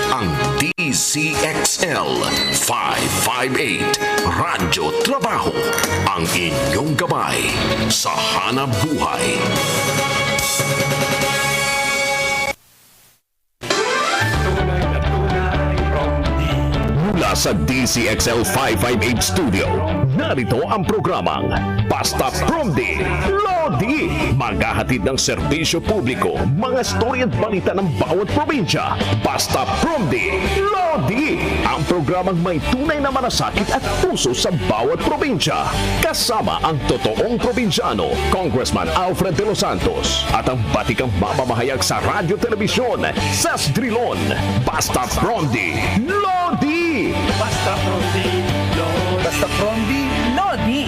ang DCXL 558 Radyo Trabaho, ang inyong gabay sa hanap buhay. Mula sa DCXL 558 Studio, narito ang programang Basta Promdi Lodi. Maghahatid ng serbisyo publiko, mga storya at balita ng bawat probinsya. Basta Promdi Lodi, ang programang may tunay na malasakit at puso sa bawat probinsya. Kasama ang totoong probinsyano, Congressman Alfred de los Santos, at ang batikang mamamahayag sa radyo telebisyon, Sas Drilon. Basta Promdi Lodi. Basta Promdi Lodi. Basta Promdi Lodi.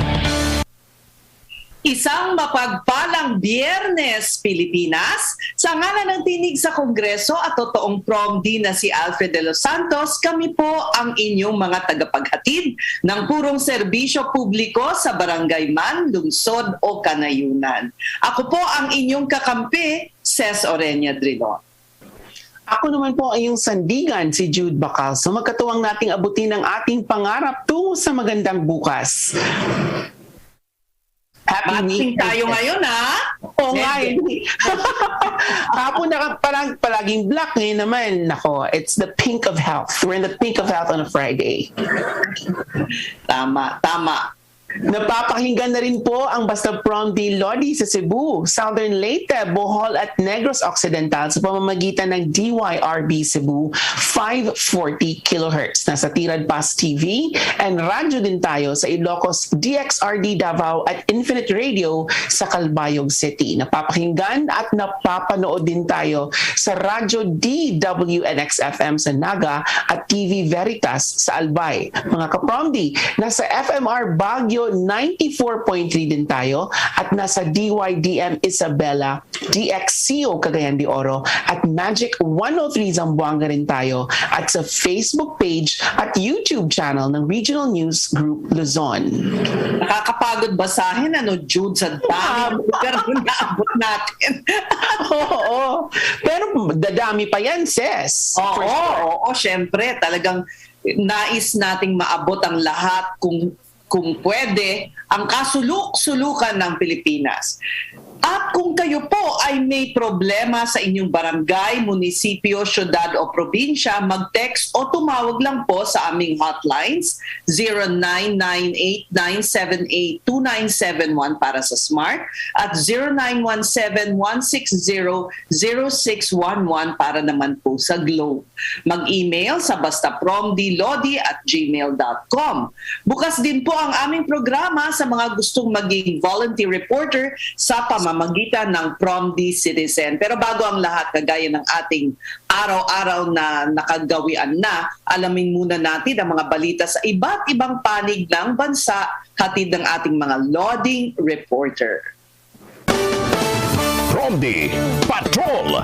Isang mapagpalang Biyernes, Pilipinas. Sa ngalan ng tinig sa Kongreso at totoong Promdi na si Alfred de los Santos, kami po ang inyong mga tagapaghatid ng purong serbisyo publiko sa barangay man, lungsod o kanayunan. Ako po ang inyong kakampi, Ces Orenia Drilon. Ako naman po ay yung sandigan, si Jude Bacalso. Magkatuwang nating abutin ang ating pangarap tungo sa magandang bukas. Happy Matching tayo ngayon, ha? Oo nga, hindi. Hapon na palaging black, ngayon naman, nako, it's the pink of health. We're in the pink of health on a Friday. Tama, tama. Napapakinggan na rin po ang Basta Promdi Lodi sa Cebu, Southern Leyte, Bohol at Negros Occidental sa pamamagitan ng DYRB Cebu 540 kHz. Nasa Tirad Pass TV and radyo din tayo sa Ilocos DXRD Davao at Infinite Radio sa Calbayog City. Napapakinggan at napapanood din tayo sa radyo DWNX FM sa Naga at TV Veritas sa Albay. Mga kapromdi, nasa FMR Baguio 94.3 din tayo at nasa DYDM Isabela, DXCO Cagayan de Oro at Magic 103 Zamboanga rin tayo at sa Facebook page at YouTube channel ng Regional News Group Luzon. Nakakapagod basahin, Jude, sa dami ng lugar na naabot natin. Oo. Pero dadami pa yan, Ces. Oo, syempre. Talagang nais nating maabot ang lahat kung pwede, ang kasuluk-sulukan ng Pilipinas. At kung kayo po ay may problema sa inyong barangay, munisipyo, syudad o probinsya, mag-text o tumawag lang po sa aming hotlines 0998-978-2971 para sa Smart at 0917-160-0611 para naman po sa Globe. Mag-email sa bastapromdilodi@gmail.com. Bukas din po ang aming programa sa mga gustong maging volunteer reporter sa pamamagitan ng Promdi Citizen. Pero bago ang lahat, kagaya ng ating araw-araw na nakagawian na, alamin muna natin ang mga balita sa iba't ibang panig ng bansa, hatid ng ating mga loading reporter. Promdi Patrol!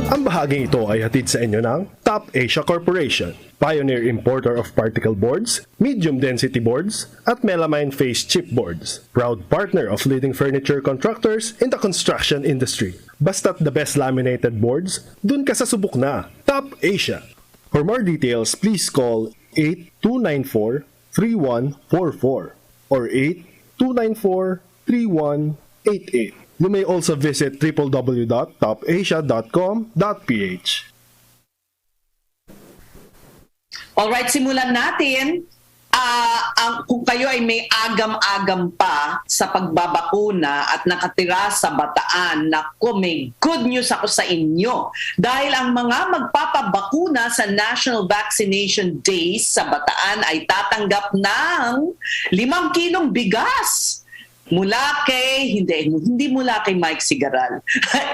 Ang bahaging ito ay hatid sa inyo ng Top Asia Corporation, pioneer importer of particle boards, medium density boards, at melamine face chipboards. Proud partner of leading furniture contractors in the construction industry. Basta't the best laminated boards, dun ka sa subok na. Top Asia. For more details, please call 8294-3144 or 8294-3188. You may also visit www.topasia.com.ph. Alright, simulan natin. Kung kayo ay may agam-agam pa sa pagbabakuna at nakatira sa Bataan, naku, may good news ako sa inyo. Dahil ang mga magpapabakuna sa National Vaccination Days sa Bataan ay tatanggap ng 5 kilong bigas. Mula kay, hindi mula kay Mike Sigaral.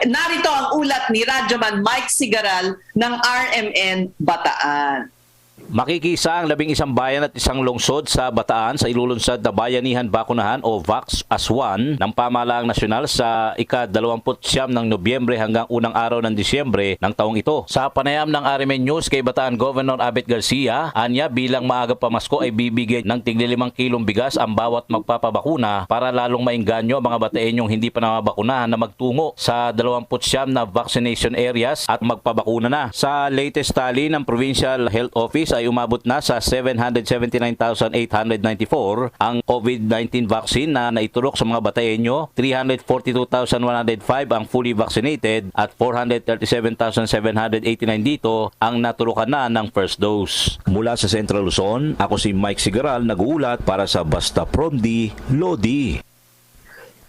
Narito ang ulat ni Radyoman Mike Sigaral ng RMN Bataan. Makikisa ang 11 bayan at isang lungsod sa Bataan sa ilulunsad na Bayanihan Bakunahan o VAX as One ng Pamahalaang Nasyonal sa ika-29 ng Nobyembre hanggang unang araw ng Disyembre ng taong ito. Sa panayam ng RMN News kay Bataan Governor Abet Garcia, anya bilang maaga pamasko ay bibigay ng tigli 5 kilong bigas ang bawat magpapabakuna para lalong maingganyo ang mga Bataenyong hindi pa nababakunahan na magtungo sa 29 na vaccination areas at magpabakuna na. Sa latest tally ng Provincial Health Office ay umabot na sa 779,894 ang COVID-19 vaccine na naiturok sa mga Bataenyo, 342,105 ang fully vaccinated at 437,789 dito ang naturukan na ng first dose. Mula sa Central Luzon, ako si Mike Sigaral, nag-uulat para sa Basta Promdi, Lodi.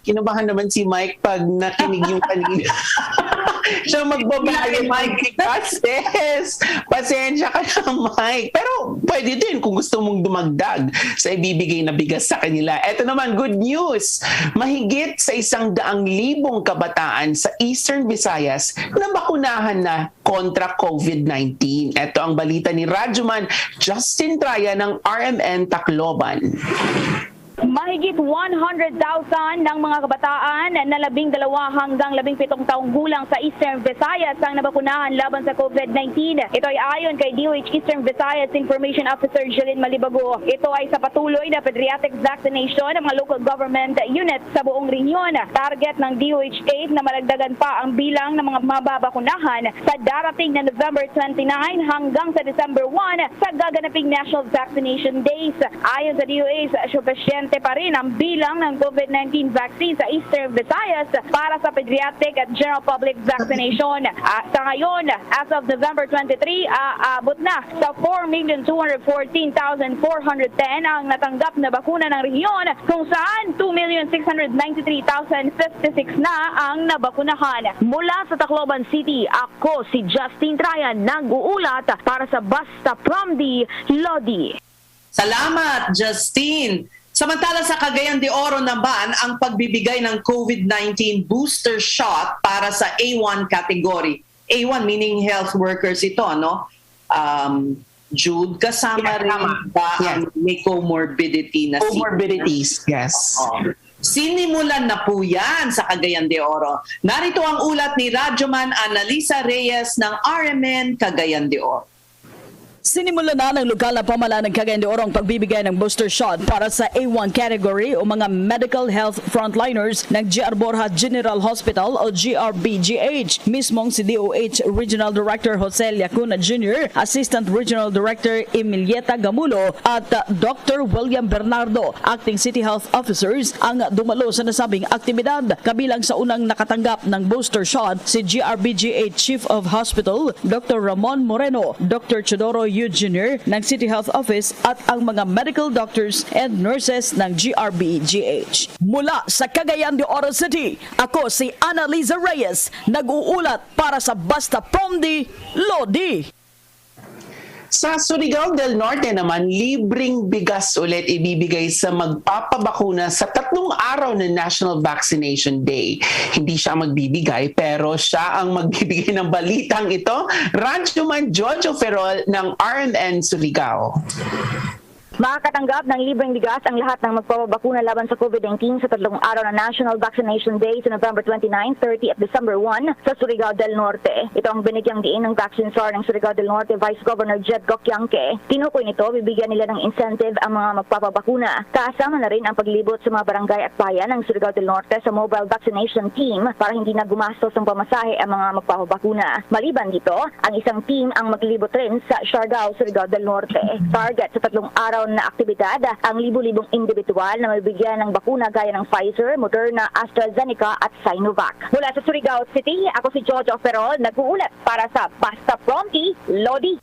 Kinabahan naman si Mike pag nakinig yung kanina. Siya magbabayad, Mike. Yes. Pasensya ka na, Mike. Pero pwede din kung gusto mong dumagdag sa ibibigay na bigas sa kanila. Ito naman, good news. Mahigit sa 100,000 kabataan sa Eastern Visayas na bakunahan na kontra COVID-19. Ito ang balita ni Radyoman Justin Traya ng RMN Tacloban. Mahigit 100,000 ng mga kabataan na 12 hanggang 17 taong gulang sa Eastern Visayas ang nabakunahan laban sa COVID-19. Ito ay ayon kay DOH Eastern Visayas Information Officer Jeline Malibago. Ito ay sa patuloy na pediatric vaccination ng mga local government units sa buong rehiyon. Target ng DOH 8 na malagdagan pa ang bilang ng mga mababakunahan sa darating na November 29 hanggang sa December 1 sa gaganaping National Vaccination Days. Ayon sa DOH, supesyente pa rin ang bilang ng COVID-19 vaccine sa Eastern Visayas para sa pediatric at general public vaccination. Sa ngayon, as of November 23, aabot na sa 4,214,410 ang natanggap na bakuna ng rehiyon, kung saan 2,693,056 na ang nabakunahan. Mula sa Tacloban City, ako si Justin Traya, nag-uulat para sa Basta Promdi, Lodi. Salamat, Justine. Samantala sa Cagayan de Oro naman ang pagbibigay ng COVID-19 booster shot para sa A1 category. A1 meaning health workers ito, no? Jude, kasama rin ba ang may comorbidity na Comorbidities, yes. Sinimulan na po yan sa Cagayan de Oro. Narito ang ulat ni Radyoman Analisa Reyes ng RMN Cagayan de Oro. Sinimula na ng lokal na pamahalaan ng Cagayan de Oro ang pagbibigay ng booster shot para sa A1 category o mga medical health frontliners ng GR Borja General Hospital o GRBGH. Mismong si DOH Regional Director Jose Liacuna Jr., Assistant Regional Director Emilieta Gamulo at Dr. William Bernardo, Acting City Health Officers ang dumalo sa nasabing aktibidad. Kabilang sa unang nakatanggap ng booster shot si GRBGH Chief of Hospital Dr. Ramon Moreno, Dr. Chodoro Yu Jr. ng City Health Office at ang mga medical doctors and nurses ng GRBGH. Mula sa Cagayan de Oro City, ako si Annalisa Reyes, nag-uulat para sa Basta Promdi, Lodi. Sa Surigao del Norte naman, libreng bigas ulit ibibigay sa magpapabakuna sa 3 araw ng National Vaccination Day. Hindi siya magbibigay pero siya ang magbibigay ng balitang ito. Radyoman Jojo Ferrol ng RMN Surigao. Makakatanggap ng libreng bigas ang lahat ng magpapabakuna laban sa COVID-19 sa 3 araw na National Vaccination Day sa November 29, 30 at December 1 sa Surigao del Norte. Ito ang binigyang diin ng Vaccine Czar ng Surigao del Norte Vice Governor Jed Gokyangke. Tinukoy nito, bibigyan nila ng incentive ang mga magpapabakuna. Kasama na rin ang paglibot sa mga barangay at bayan ng Surigao del Norte sa mobile vaccination team para hindi na gumastos ng pamasahe ang mga magpapabakuna. Maliban dito, ang isang team ang maglibot rin sa Siargao, Surigao del Norte. Target sa 3 araw na aktibidad ang libu-libong individual na mabibigyan ng bakuna gaya ng Pfizer, Moderna, AstraZeneca at Sinovac. Mula sa Surigao City, ako si Jojo Ferrol, nag-uulat para sa Basta Promdi, Lodi.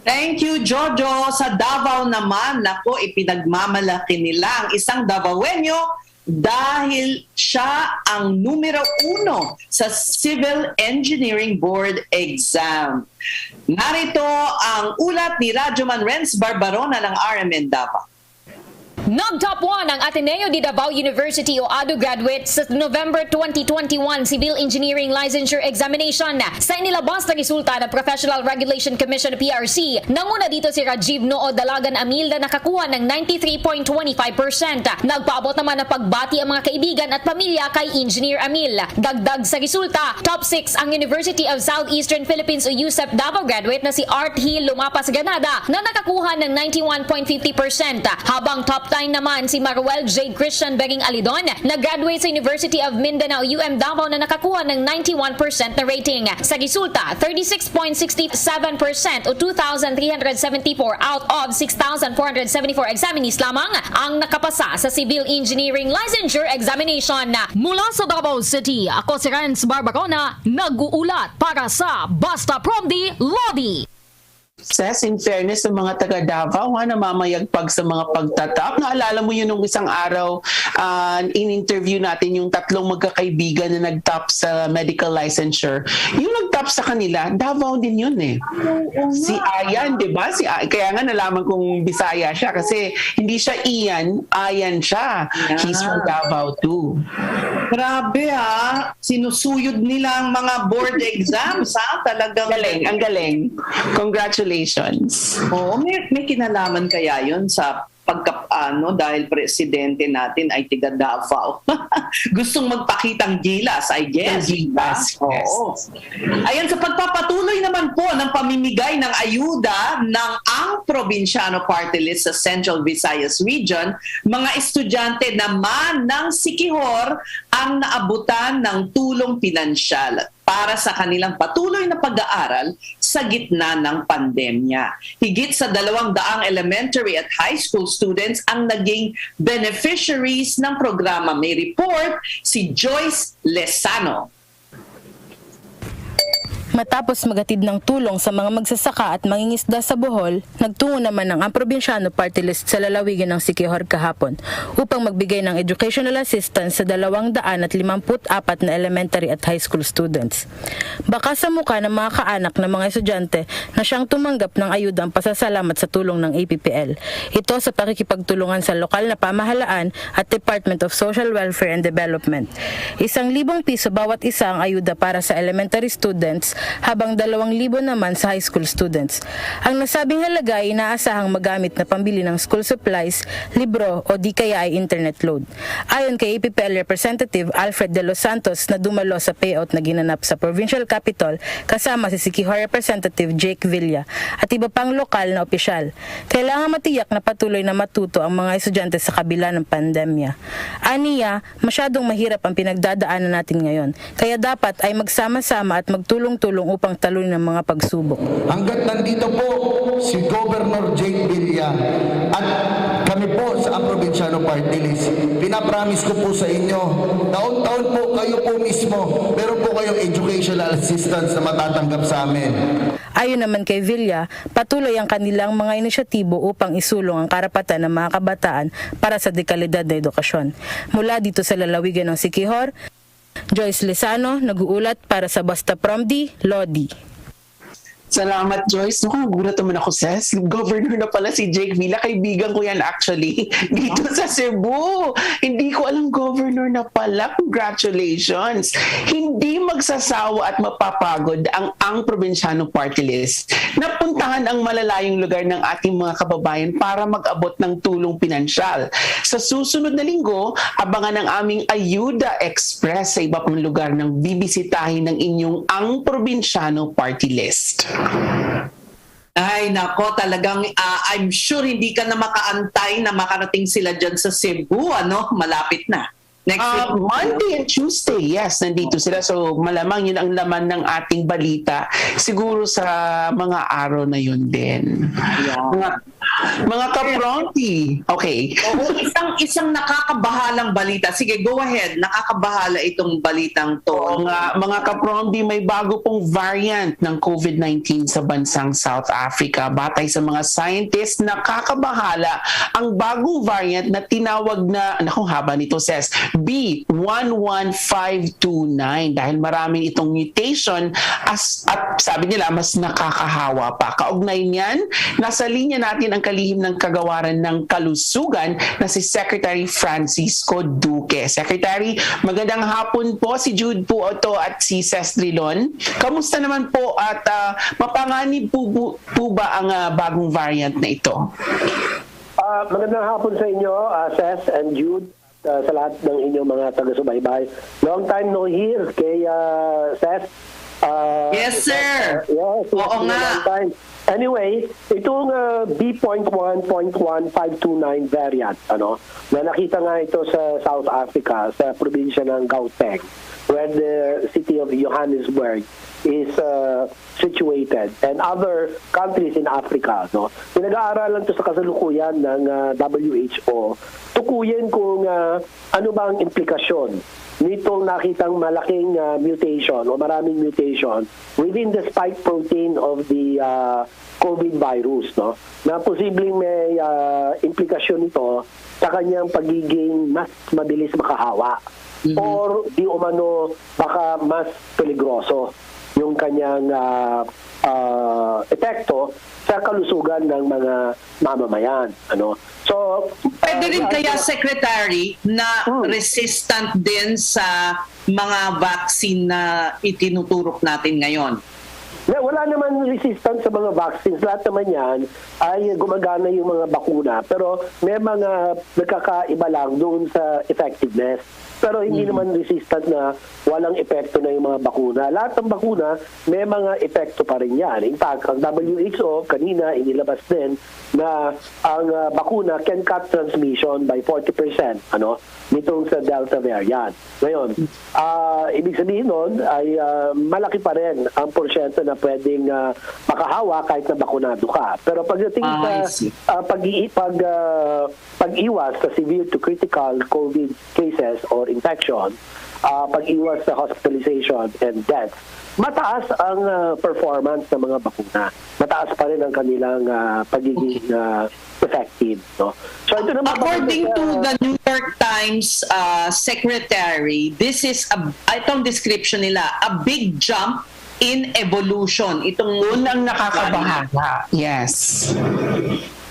Thank you, Jojo. Sa Davao naman, nako, ipinagmamalaki nila ang isang Davaoenyo dahil siya ang numero 1 sa Civil Engineering Board exam. Narito ang ulat ni Radyoman Renz Barbarona ng RMN Davao. Nag-top 1 ang Ateneo de Davao University o ADU graduate sa November 2021 Civil Engineering Licensure Examination. Sa inilabas na resulta ng Professional Regulation Commission PRC, nanguna dito si Rajiv Noo Dalagan Amil na nakakuha ng 93.25%. Nagpaabot naman ng pagbati ang mga kaibigan at pamilya kay Engineer Amil. Dagdag sa resulta, top 6 ang University of Southeastern Philippines o USEP Davao graduate na si Art Hill Lumapas Ganada na nakakuha ng 91.50%. Habang top 10 naman si Maruel J. Christian Beging Alidon na graduate sa University of Mindanao UM Davao na nakakuha ng 91% na rating. Sa resulta, 36.67% o 2,374 out of 6,474 examinees lamang ang nakapasa sa Civil Engineering Licensure Examination. Mula sa Davao City, ako si Renz Barbacona, nag-uulat para sa Basta Promdi Lodi. Ses, in fairness sa mga taga Davao, namamayagpag sa mga pagtatap. Naalala mo yun nung isang araw, in-interview natin yung tatlong magkakaibigan na nag-top sa medical licensure. Yung nag-top sa kanila, Davao din yun eh. Si Ayan, di ba? Kaya nga nalaman kong Bisaya siya kasi hindi siya Ian, Ayan siya. He's from Davao too. Grabe ha, sinusuyod nila ang mga board exams ha, talagang Galing, ang galing. Congratulations. Oo, may kinalaman kaya yun sa dahil presidente natin ay tiga Davao. Gustong magpakitang gilas, I guess. Gilas, yes. Oo. Ayan, sa pagpapatuloy naman po ng pamimigay ng ayuda ng ang Provinciano Party List sa Central Visayas Region, mga estudyante naman ng Siquijor ang naabutan ng tulong pinansyal para sa kanilang patuloy na pag-aaral sa gitna ng pandemya. Higit sa 200 elementary at high school students ang naging beneficiaries ng programa. May report si Joyce Lesano. Matapos magatid ng tulong sa mga magsasaka at mangingisda sa Bohol, nagtungo naman ang Provinciano Party List sa lalawigan ng Siquijor kahapon upang magbigay ng educational assistance sa 254 na elementary at high school students. Baka sa mukha ng mga kaanak ng mga estudyante na siyang tumanggap ng ayuda ang pasasalamat sa tulong ng APPL. Ito sa pakikipagtulungan sa lokal na pamahalaan at Department of Social Welfare and Development. 1,000 piso bawat isa ang ayuda para sa elementary students habang 2,000 naman sa high school students. Ang nasabing halaga ay inaasahang magamit na pambili ng school supplies, libro o di kaya ay internet load. Ayon kay APPL Representative Alfred De Los Santos na dumalo sa payout na ginanap sa Provincial Capitol kasama si Siquijor Representative Jake Villa at iba pang lokal na opisyal. Kailangan matiyak na patuloy na matuto ang mga estudyante sa kabila ng pandemya. Aniya, masyadong mahirap ang pinagdadaanan natin ngayon, kaya dapat ay magsama-sama at magtulong-tulong upang talunin ang mga pagsubok. Hanggat nandito po si Governor Jake Villa at kami po sa Provinciano Party List, pinapromise ko po sa inyo, taon-taon po kayo po mismo, meron po kayong educational assistance na matatanggap sa amin. Ayon naman kay Villa, patuloy ang kanilang mga inisyatibo upang isulong ang karapatan ng mga kabataan para sa dekalidad na edukasyon. Mula dito sa lalawigan ng Siquijor, Joyce Lesano, nag-uulat para sa Basta Promdi Lodi. Salamat, Joyce. Nagulat naman ako, Ses. Governor na pala si Jake Villa. Kaibigan ko yan actually. Dito sa Cebu. Hindi ko alam governor na pala. Congratulations. Hindi magsasawa at mapapagod ang Provinciano Party List. Napuntahan ang malalayong lugar ng ating mga kababayan para mag-abot ng tulong pinansyal. Sa susunod na linggo, abangan ang aming Ayuda Express sa iba pang lugar ng bibisitahin ng inyong ang Provinciano Party List. Ay nako, talagang I'm sure hindi ka na makaantay na makarating sila dyan sa Cebu, malapit na. Next week. Monday and Tuesday, yes, nandito sila. So malamang yun ang laman ng ating balita. Siguro sa mga araw na yun din. Yeah. Mga kapronti. Okay. Oo, isang nakakabahalang balita. Sige, go ahead. Nakakabahala itong balitang to. Oo nga, mga kapronti, may bago pong variant ng COVID-19 sa bansang South Africa. Batay sa mga scientists, nakakabahala ang bagong variant na tinawag na, haba nito, Ses, B11529 dahil maraming itong mutation at sabi nila mas nakakahawa pa. Kaugnay niyan, nasa linya natin ang kalihim ng kagawaran ng kalusugan na si Secretary Francisco Duque. Secretary, magandang hapon po, si Jude Puoto at si Ces Trilon. Kamusta naman po at mapanganib po ba ang bagong variant na ito? Magandang hapon sa inyo, Ces and Jude, sa lahat ng inyong mga taga-subaybay. Long time no hear kay Ces. Yes, sir. Yes, Oo nga. Anyway, itong B.1.1.1529 variant, na nakita nga ito sa South Africa, sa probinsya ng Gauteng, where the city of Johannesburg is situated, and other countries in Africa. Pinag-aaralan ito sa kasalukuyan ng WHO, tukuyin kung ano ba ang implikasyon nitong nakitang malaking mutation o maraming mutation within the spike protein of the COVID virus, na posibleng may implikasyon nito sa kanyang pagiging mas mabilis makahawa or di umano baka mas peligroso yung kanyang epekto sa kalusugan ng mga mamamayan. So, pwede rin kaya, Secretary, na resistant din sa mga vaccine na itinuturok natin ngayon? Wala naman resistance sa mga vaccines. Lahat naman yan ay gumagana yung mga bakuna. Pero may mga nagkakaiba lang doon sa effectiveness. Pero hindi naman resistant na walang epekto na yung mga bakuna. Lahat ng bakuna, may mga epekto pa rin yan. In fact, ang WHO kanina inilabas din na ang bakuna can cut transmission by 40%, nitong sa Delta variant. Ngayon, ibig sabihin nun ay malaki pa rin ang porsyento na pwedeng makahawa kahit na bakunado ka. Pero pagdating sa pag-iwas sa severe to critical COVID cases or infection, pag-iwas sa hospitalization and death, mataas ang performance ng mga bakuna. Mataas pa rin ang kanilang pagiging effective. So, ito naman, according to the New York Times secretary, this is itong description nila, a big jump in evolution. Itong unang nakakabahala. Yes.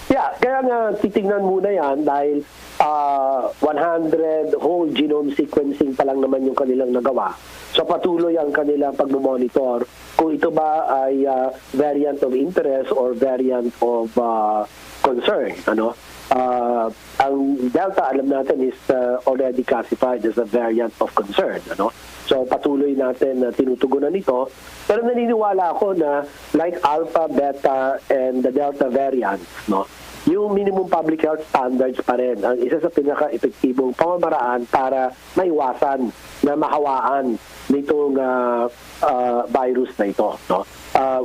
Yeah, kaya nga titignan muna yan dahil 100 whole genome sequencing pa lang naman yung kanilang nagawa. So patuloy ang kanilang pagmonitor kung ito ba ay variant of interest or variant of concern. Ang Delta, alam natin, is already classified as a variant of concern. So patuloy natin tinutugunan ito. Pero naniniwala ako na like Alpha, Beta, and the Delta variants, yung minimum public health standards pa rin ang isa sa pinaka-epektibong pamamaraan para maiwasan na mahawaan nitong virus na ito.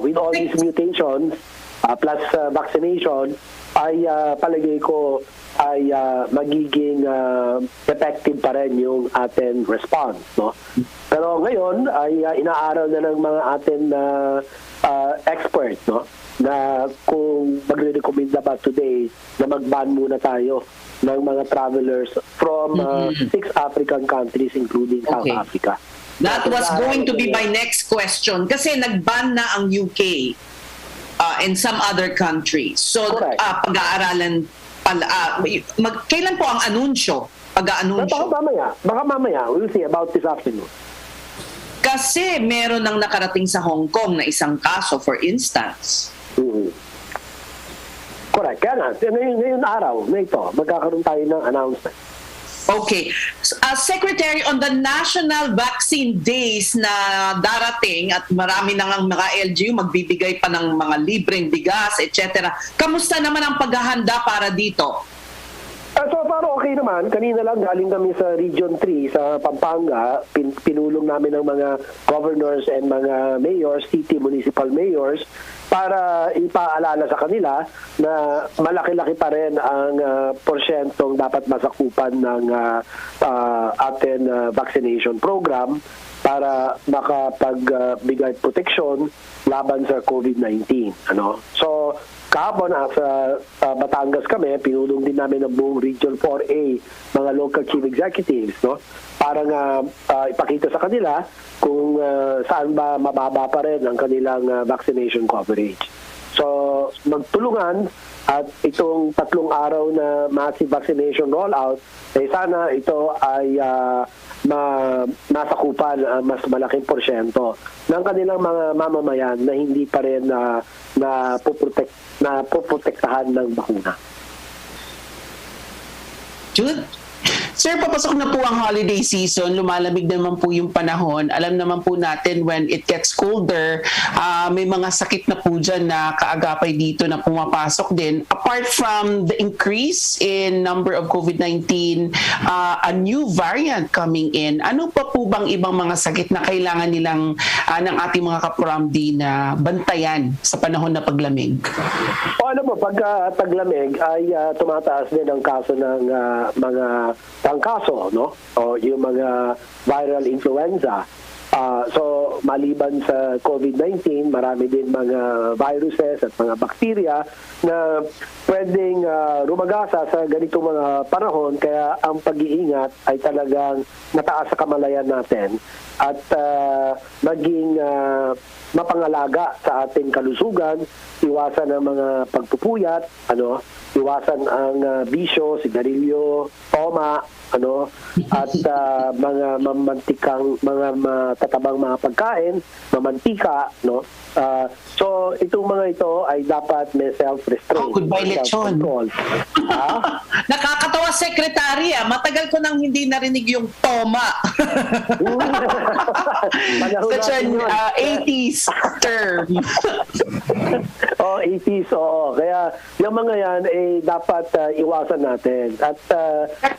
With all these mutations plus vaccination, ay palagay ko ay magiging effective pa rin yung ating response. Pero ngayon ay inaaral na ng mga ating experts, na kung magre-recommend ba today na mag-ban muna tayo ng mga travelers from 6 African countries including South Africa. That was going to be my next question kasi nag-ban na ang UK and some other countries. So pag-aaralan pala, kailan po ang anunsyo? Pag-aanunsyo? Baka mamaya. We'll see about this afternoon. Kasi meron nang nakarating sa Hong Kong na isang kaso, for instance. Correct. Kaya nga, ngayon araw na ito, magkakaroon tayo ng announcement. Okay. Secretary, on the National Vaccine Days na darating at marami na ng mga LGU magbibigay pa ng mga libreng bigas, etc. Kamusta naman ang paghahanda para dito? So far okay naman. Kanina lang galing kami sa Region 3 sa Pampanga. Pinulong namin ng mga governors and mga mayors, city municipal mayors, para ipaalala sa kanila na malaki-laki pa rin ang porsyentong dapat masakupan ng ating vaccination program para makapagbigay proteksyon laban sa COVID-19. So So, kahapon sa Batangas kami, pinulong din namin ang buong Region 4A, mga local chief executives, no? Para nga ipakita sa kanila kung saan ba mababa pa rin ang kanilang vaccination coverage. So, magtulungan at itong 3 araw na massive vaccination rollout, sana ito ay nasakupan mas malaking porsyento ng kanilang mga mamamayan na hindi pa rin napoprotektahan ng bakuna. Jude? Sir, papasok na po ang holiday season. Lumalamig naman po yung panahon. Alam naman po natin when it gets colder, may mga sakit na po dyan na kaagapay dito na pumapasok din. Apart from the increase in number of COVID-19, a new variant coming in, ano pa po bang ibang mga sakit na kailangan nilang ng ating mga kapromdi na bantayan sa panahon na paglamig? O alam mo, pagka taglamig ay tumataas din ang kaso ng mga pangkaso, no? O yung mga viral influenza. So, maliban sa COVID-19, marami din mga viruses at mga bakterya na pwedeng rumagasa sa ganitong mga panahon. Kaya ang pag-iingat ay talagang mataas sa kamalayan natin at maging mapangalaga sa ating kalusugan, iwasan ang mga pagpupuyat, iwasan ang bisyo, sigarilyo, toma, at mga mamantikang, mga matatabang mga pagkain, mamantika, no? So, itong mga ito ay dapat may self-restraint. Goodbye, lechon. Nakakatawa, Secretary. Matagal ko nang hindi narinig yung toma. Such an 80s term. 80s, oo. Kaya yung mga yan dapat iwasan natin at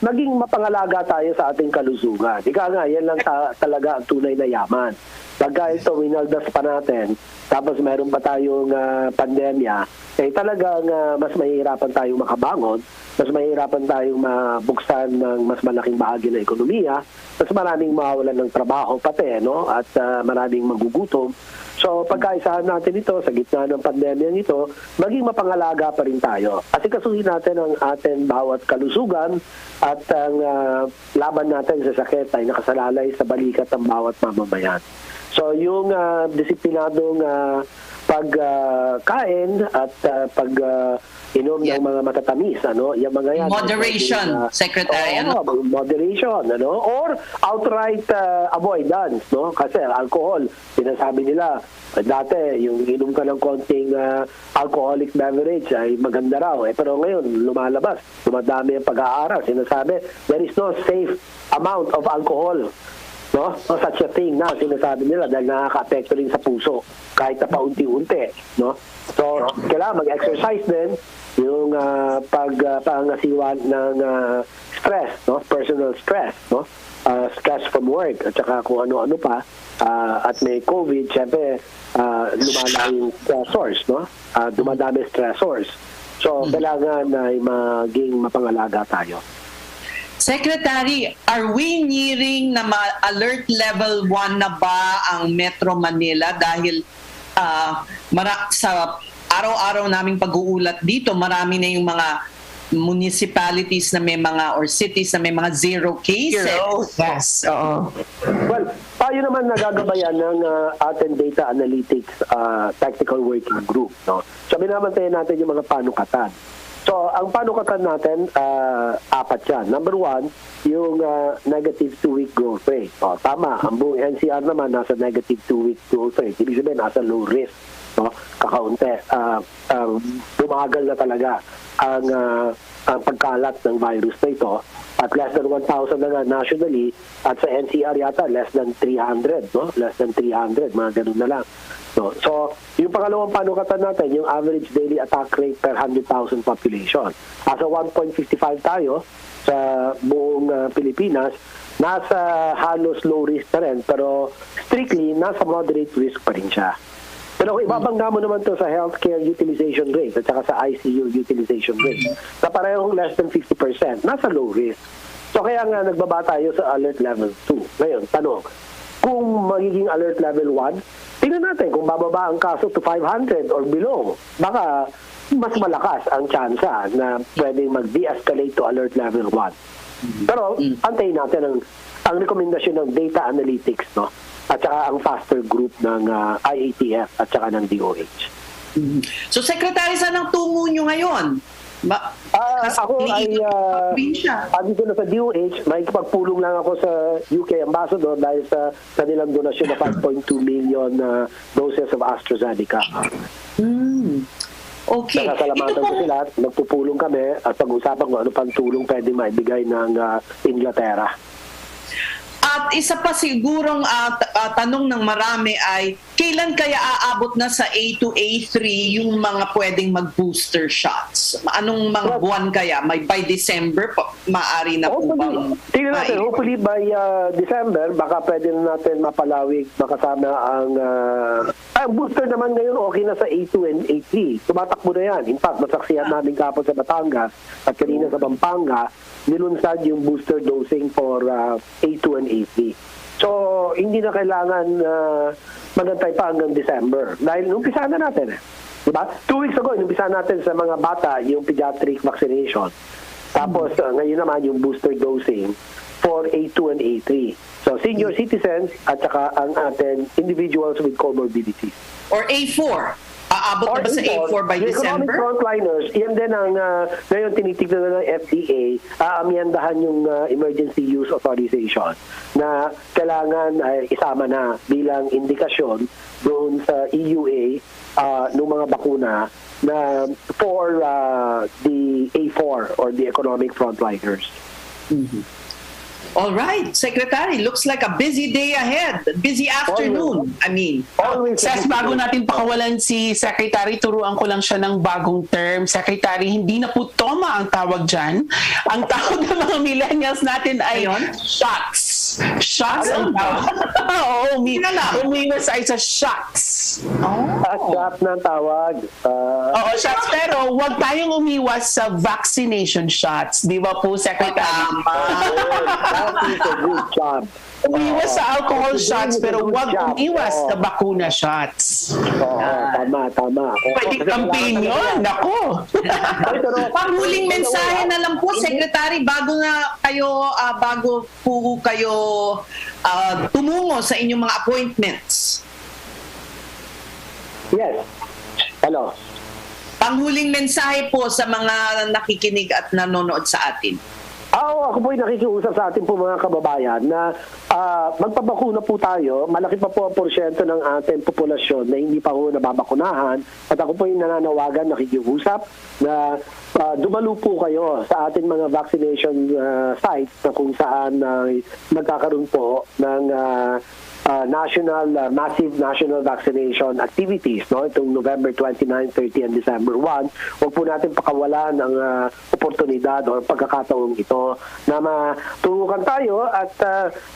maging mapangalaga tayo sa ating kalusugan. Ika nga, yan lang talaga ang tunay na yaman. Pagka ito, winaldas pa natin, tapos meron pa tayong pandemya, talagang mas mahihirapan tayong makabangon, mas mahihirapan tayong mabuksan ng mas malaking bahagi ng ekonomiya, mas maraming mawawalan ng trabaho pati, no? At maraming magugutom. So, pagkaisahan natin ito sa gitna ng pandemya nito, maging mapangalaga pa rin tayo. Kasi kasuhin natin ang ating bawat kalusugan at ang laban natin sa sakit ay nakasalalay sa balikat ng bawat mamamayan. So, yung disiplinadong pagkain at pag-inom ng mga matatamis, yung mga yan. Moderation, Secretary. Moderation, or outright avoidance, no? Kasi alcohol, sinasabi nila, dati yung inom ka ng konting alcoholic beverage ay maganda raw. Pero ngayon, lumalabas, dumadami ang pag-aaral. Sinasabi, there is no safe amount of alcohol. No? Such a thing na sinasabi nila dahil nakaka-apekto rin sa puso kahit na paunti-unti, no? So, kailangan mag-exercise din yung pangasiwan ng stress, no? Personal stress, no? Stress from work at saka kung ano-ano pa at may COVID, syempre lumala yung stressors, no? Dumadami stressors. So, kailangan ay maging mapangalaga tayo. Secretary, are we nearing na alert level 1 na ba ang Metro Manila? Dahil sa araw-araw naming pag-uulat dito, marami na yung mga municipalities na may mga, or cities na may mga zero cases. Yes, oo. Well, tayo naman nagagabayan ng ating data analytics tactical working group, no? So, binabantayan natin yung mga panukatan. So, ang panukatan natin, 4 yan. Number 1, yung negative 2-week growth rate. Tama, ang buong NCR naman nasa negative 2-week growth rate. Ibig sabihin, nasa low risk. No? Kakaunti. Bumagal na talaga ang pagkalat ng virus na ito. At less than 1,000 na nga nationally. At sa NCR yata, less than 300. No? Less than 300. Mga ganun na lang. No? So, yung pangalawang panukatan natin, yung average daily attack rate per 100,000 population. Asa 1.55 tayo sa buong Pilipinas, nasa halos low risk na rin, pero strictly, nasa moderate risk pa rin siya. Pero kung ibabangga mo naman to sa healthcare utilization rate at saka sa ICU utilization rate, na parehong less than 50%, nasa low risk. So kaya nga nagbaba tayo sa alert level 2. Ngayon, tanong, kung magiging alert level 1, tingnan natin kung bababa ang kaso to 500 or below. Baka mas malakas ang tsansa na pwedeng mag-de-escalate to alert level 1. Pero antayin natin ang rekomendasyon ng data analytics, no? At saka ang faster group ng IATF at saka ng DOH. So, Secretary, saan ang tungo nyo ngayon? Ako ay dito na sa DOH, may pagpulong lang ako sa UK Ambassador dahil sa kanilang donasyon na 5.2 million doses of AstraZeneca. Okay. Nakasalamatan ko sila, magpupulong kami at pag-usapan kung ano pang tulong pwede maibigay ng Inglaterra. At isa pa sigurong tanong ng marami ay, kailan kaya aabot na sa A2, A3 yung mga pwedeng mag-booster shots? Anong mga buwan kaya? By December, maaari na po bang? Tingnan natin, hopefully by December, baka pwede na natin mapalawig, makasama ang booster naman ngayon okay na sa A2 and A3. Tumatakbo na yan. In fact, masaksihan namin kapon sa Batangas at kanina sa Pampanga, nilunsad yung booster dosing for A2 and A3. So, hindi na kailangan magantay pa hanggang December. Dahil umpisa na natin. Diba? 2 weeks ago, umpisa natin sa mga bata yung pediatric vaccination. Tapos, ngayon naman yung booster dosing for A2 and A3. So, senior citizens at saka ang atin individuals with comorbidities. Or A4? Aabot na ba sa A4 by the December? Economic frontliners, yan din ang ngayon tinitignan na ng FDA, aamyandahan yung emergency use authorization na kailangan isama na bilang indikasyon doon sa EUA ng mga bakuna na for the A4 or the economic frontliners. All right, Secretary, looks like a busy day ahead. Busy afternoon, Ses, bago natin pakawalan si Secretary, turuan ko lang siya ng bagong term. Secretary, hindi na po toma ang tawag dyan. Ang tawag ng mga millennials natin ay shots. Shots ang tawag. Oo, umiwas ay sa shots. Shots na tawag. Oo, shots. Pero huwag tayong umiwas sa vaccination shots. Di ba po, Secretary? That is a good job. Umiwas sa alcohol shots pero huwag umiwas sa bakuna shots. Tama. Pwede campaign yun. Nako. Panghuling mensahe na lang po, Secretary, bago po kayo tumungo sa inyong mga appointments. Yes. Hello. Panghuling mensahe po sa mga nakikinig at nanonood sa atin. Ako po'y nakikiusap sa ating po mga kababayan na magpabakuna po tayo. Malaki pa po ang porsyento ng ating populasyon na hindi pa po nababakunahan. At ako po'y nananawagan, nakikiusap na dumalo po kayo sa ating mga vaccination sites na kung saan nagkakaroon po ng massive national vaccination activities, no? Itong November 29, 30 and December 1. Huwag po natin pakawalan ang oportunidad o pagkakataong ito na matulungan tayo at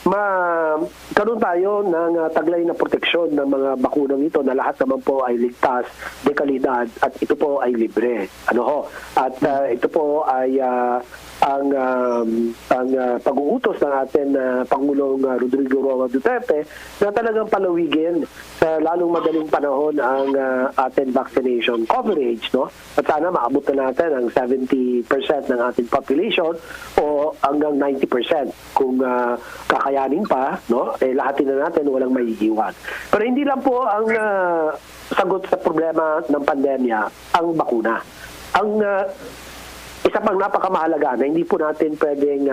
magkaroon tayo ng taglay na proteksyon ng mga bakunang ito na lahat naman po ay ligtas, de kalidad at ito po ay libre. At ito po ay ang pag-uutos ng atin Pangulong Rodrigo Roa Duterte na talagang palawigin sa lalong madaling panahon ang ating vaccination coverage, no? At sana maabot na natin ang 70% ng ating population o hanggang 90% kung kakayanin pa, no? Lahatin na natin, walang maiiwan. Pero hindi lang po ang sagot sa problema ng pandemya ang bakuna. Ang isa pang napakamahalaga na hindi po natin pwedeng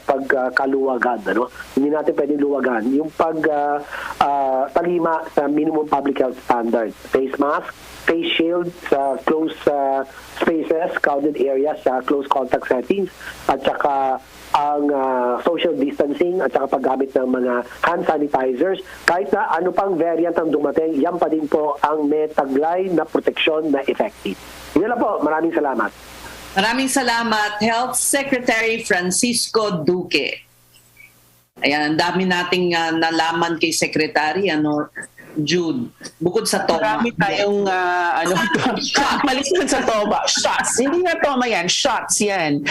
pagkaluwagan, Hindi natin pwedeng luwagan. Yung talima sa minimum public health standard. Face mask, face shield sa close spaces, crowded areas, sa close contact settings, at saka ang social distancing at saka paggamit ng mga hand sanitizers. Kahit na ano pang variant ang dumating, yan pa din po ang may taglay na proteksyon na effective. Yun lang po. Maraming salamat. Maraming salamat, Health Secretary Francisco Duque. Ayan, ang dami nating nalaman kay Secretary. Jude? Bukod sa toma. Marami tayong, malis na sa toma. Shots. Hindi na toma yan. Shots yan.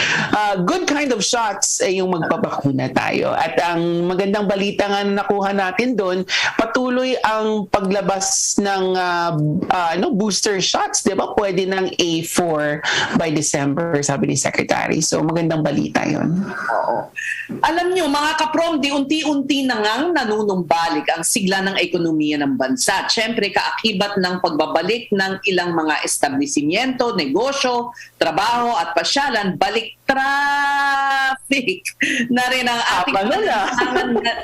Good kind of shots ay yung magpapakuna tayo. At ang magandang balita nga na nakuha natin doon, patuloy ang paglabas ng booster shots. Diba? Pwede ng A4 by December, sabi ni Secretary. So magandang balita yun. Oo. Alam nyo, mga kapromdi, unti-unti na ngang nanunumbalik ang sigla ng ekonomiya ng bansa. Siyempre, kaakibat ng pagbabalik ng ilang mga establishmento, negosyo, trabaho at pasyalan, balik traffic na rin ang ating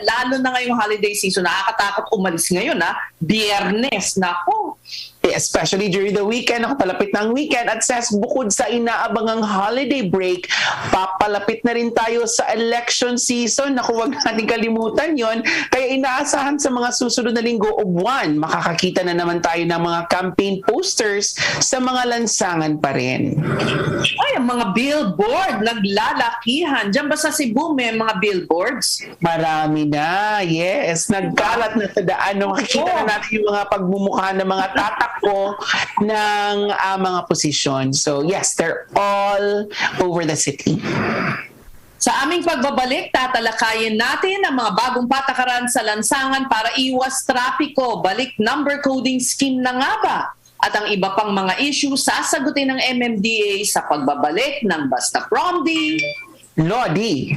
lalo na ngayong holiday season. Nakakatakot umalis ngayon, Biyernes, nako. Especially during the weekend, palapit ng weekend, at says bukod sa inaabangang holiday break, papalapit na rin tayo sa election season. Naku, huwag natin kalimutan yon. Kaya inaasahan sa mga susunod na linggo o buwan, makakakita na naman tayo ng mga campaign posters sa mga lansangan pa rin. Ay, ang mga billboard, naglalakihan. Diyan ba sa Cebu may mga billboards? Marami na, yes. Nagkalat na sa daan. Makikita na natin yung mga pagmumukha ng mga tatakbo ng mga posisyon. So yes, they're all over the city. Sa aming pagbabalik, tatalakayin natin ang mga bagong patakaran sa lansangan para iwas trapiko. Balik number coding scheme na nga ba? At ang iba pang mga issue sasagutin ng MMDA sa pagbabalik ng Basta Promdi Lodi.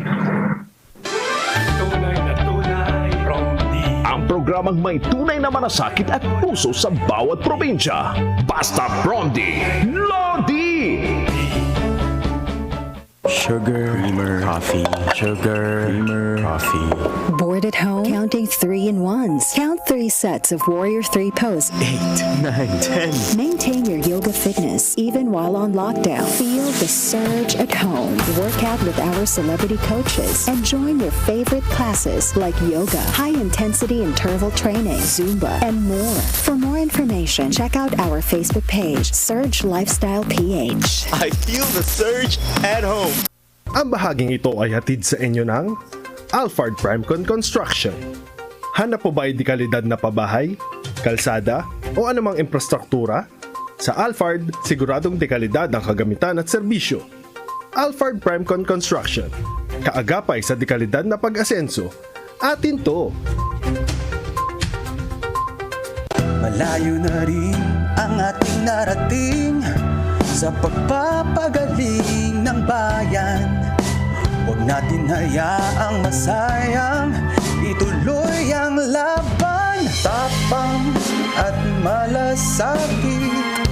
Ang programang may tunay na malasakit at puso sa bawat probinsya. Basta Promdi Lodi! Sugar, creamer, coffee. Sugar, creamer, coffee. Bored at home? Counting 3-in-1s. Count 3 sets of Warrior 3 pose. 8, 9, 10. Maintain your yoga fitness even while on lockdown. Feel the surge at home. Work out with our celebrity coaches and join your favorite classes like yoga, high-intensity interval training, Zumba, and more. For more information, check out our Facebook page, Surge Lifestyle PH. I feel the surge at home. Ang bahaging ito ay hatid sa inyo ng Alphard Primecon Construction. Hanap po ba ay dekalidad na pabahay, kalsada o anumang infrastruktura? Sa Alphard, siguradong dekalidad ang kagamitan at serbisyo. Alphard Primecon Construction. Kaagapay sa dekalidad na pag-asenso. Atin to! Malayo na rin ang ating narating sa pagpapagaling ng bayan. Huwag natin hayaang masayang, ituloy ang laban. Tapang at malasakit,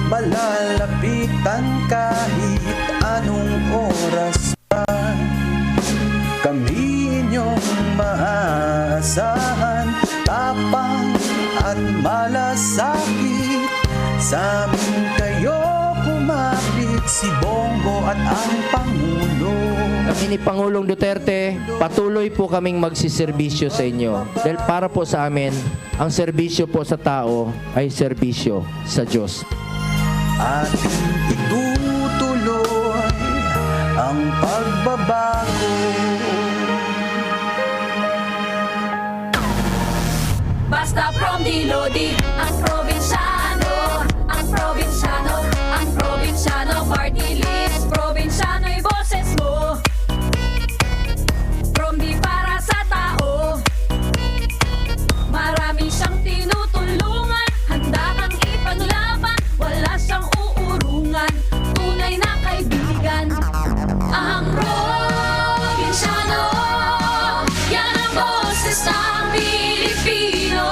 malalapitan kahit anong oras pa. Kami inyong maaasahan, tapang at malasakit, sa amin kayo kumapit, si Bongo at ang Pangulo. Kami ni Pangulong Duterte, patuloy po kaming magsiservisyo sa inyo. Dahil para po sa amin, ang serbisyo po sa tao ay serbisyo sa Diyos. Ating itutuloy ang pagbabago. Basta Promdi Lodi, ang probinsyano, ang probinsyano, ang probinsyano party list. Probinsyano'y boses mo, Promdi para sa tao. Marami siyang tinutulungan, handa kang ipaglaban, wala siyang uurungan, tunay na kaibigan. Ang probinsyano, yan ang boses ng Pilipino.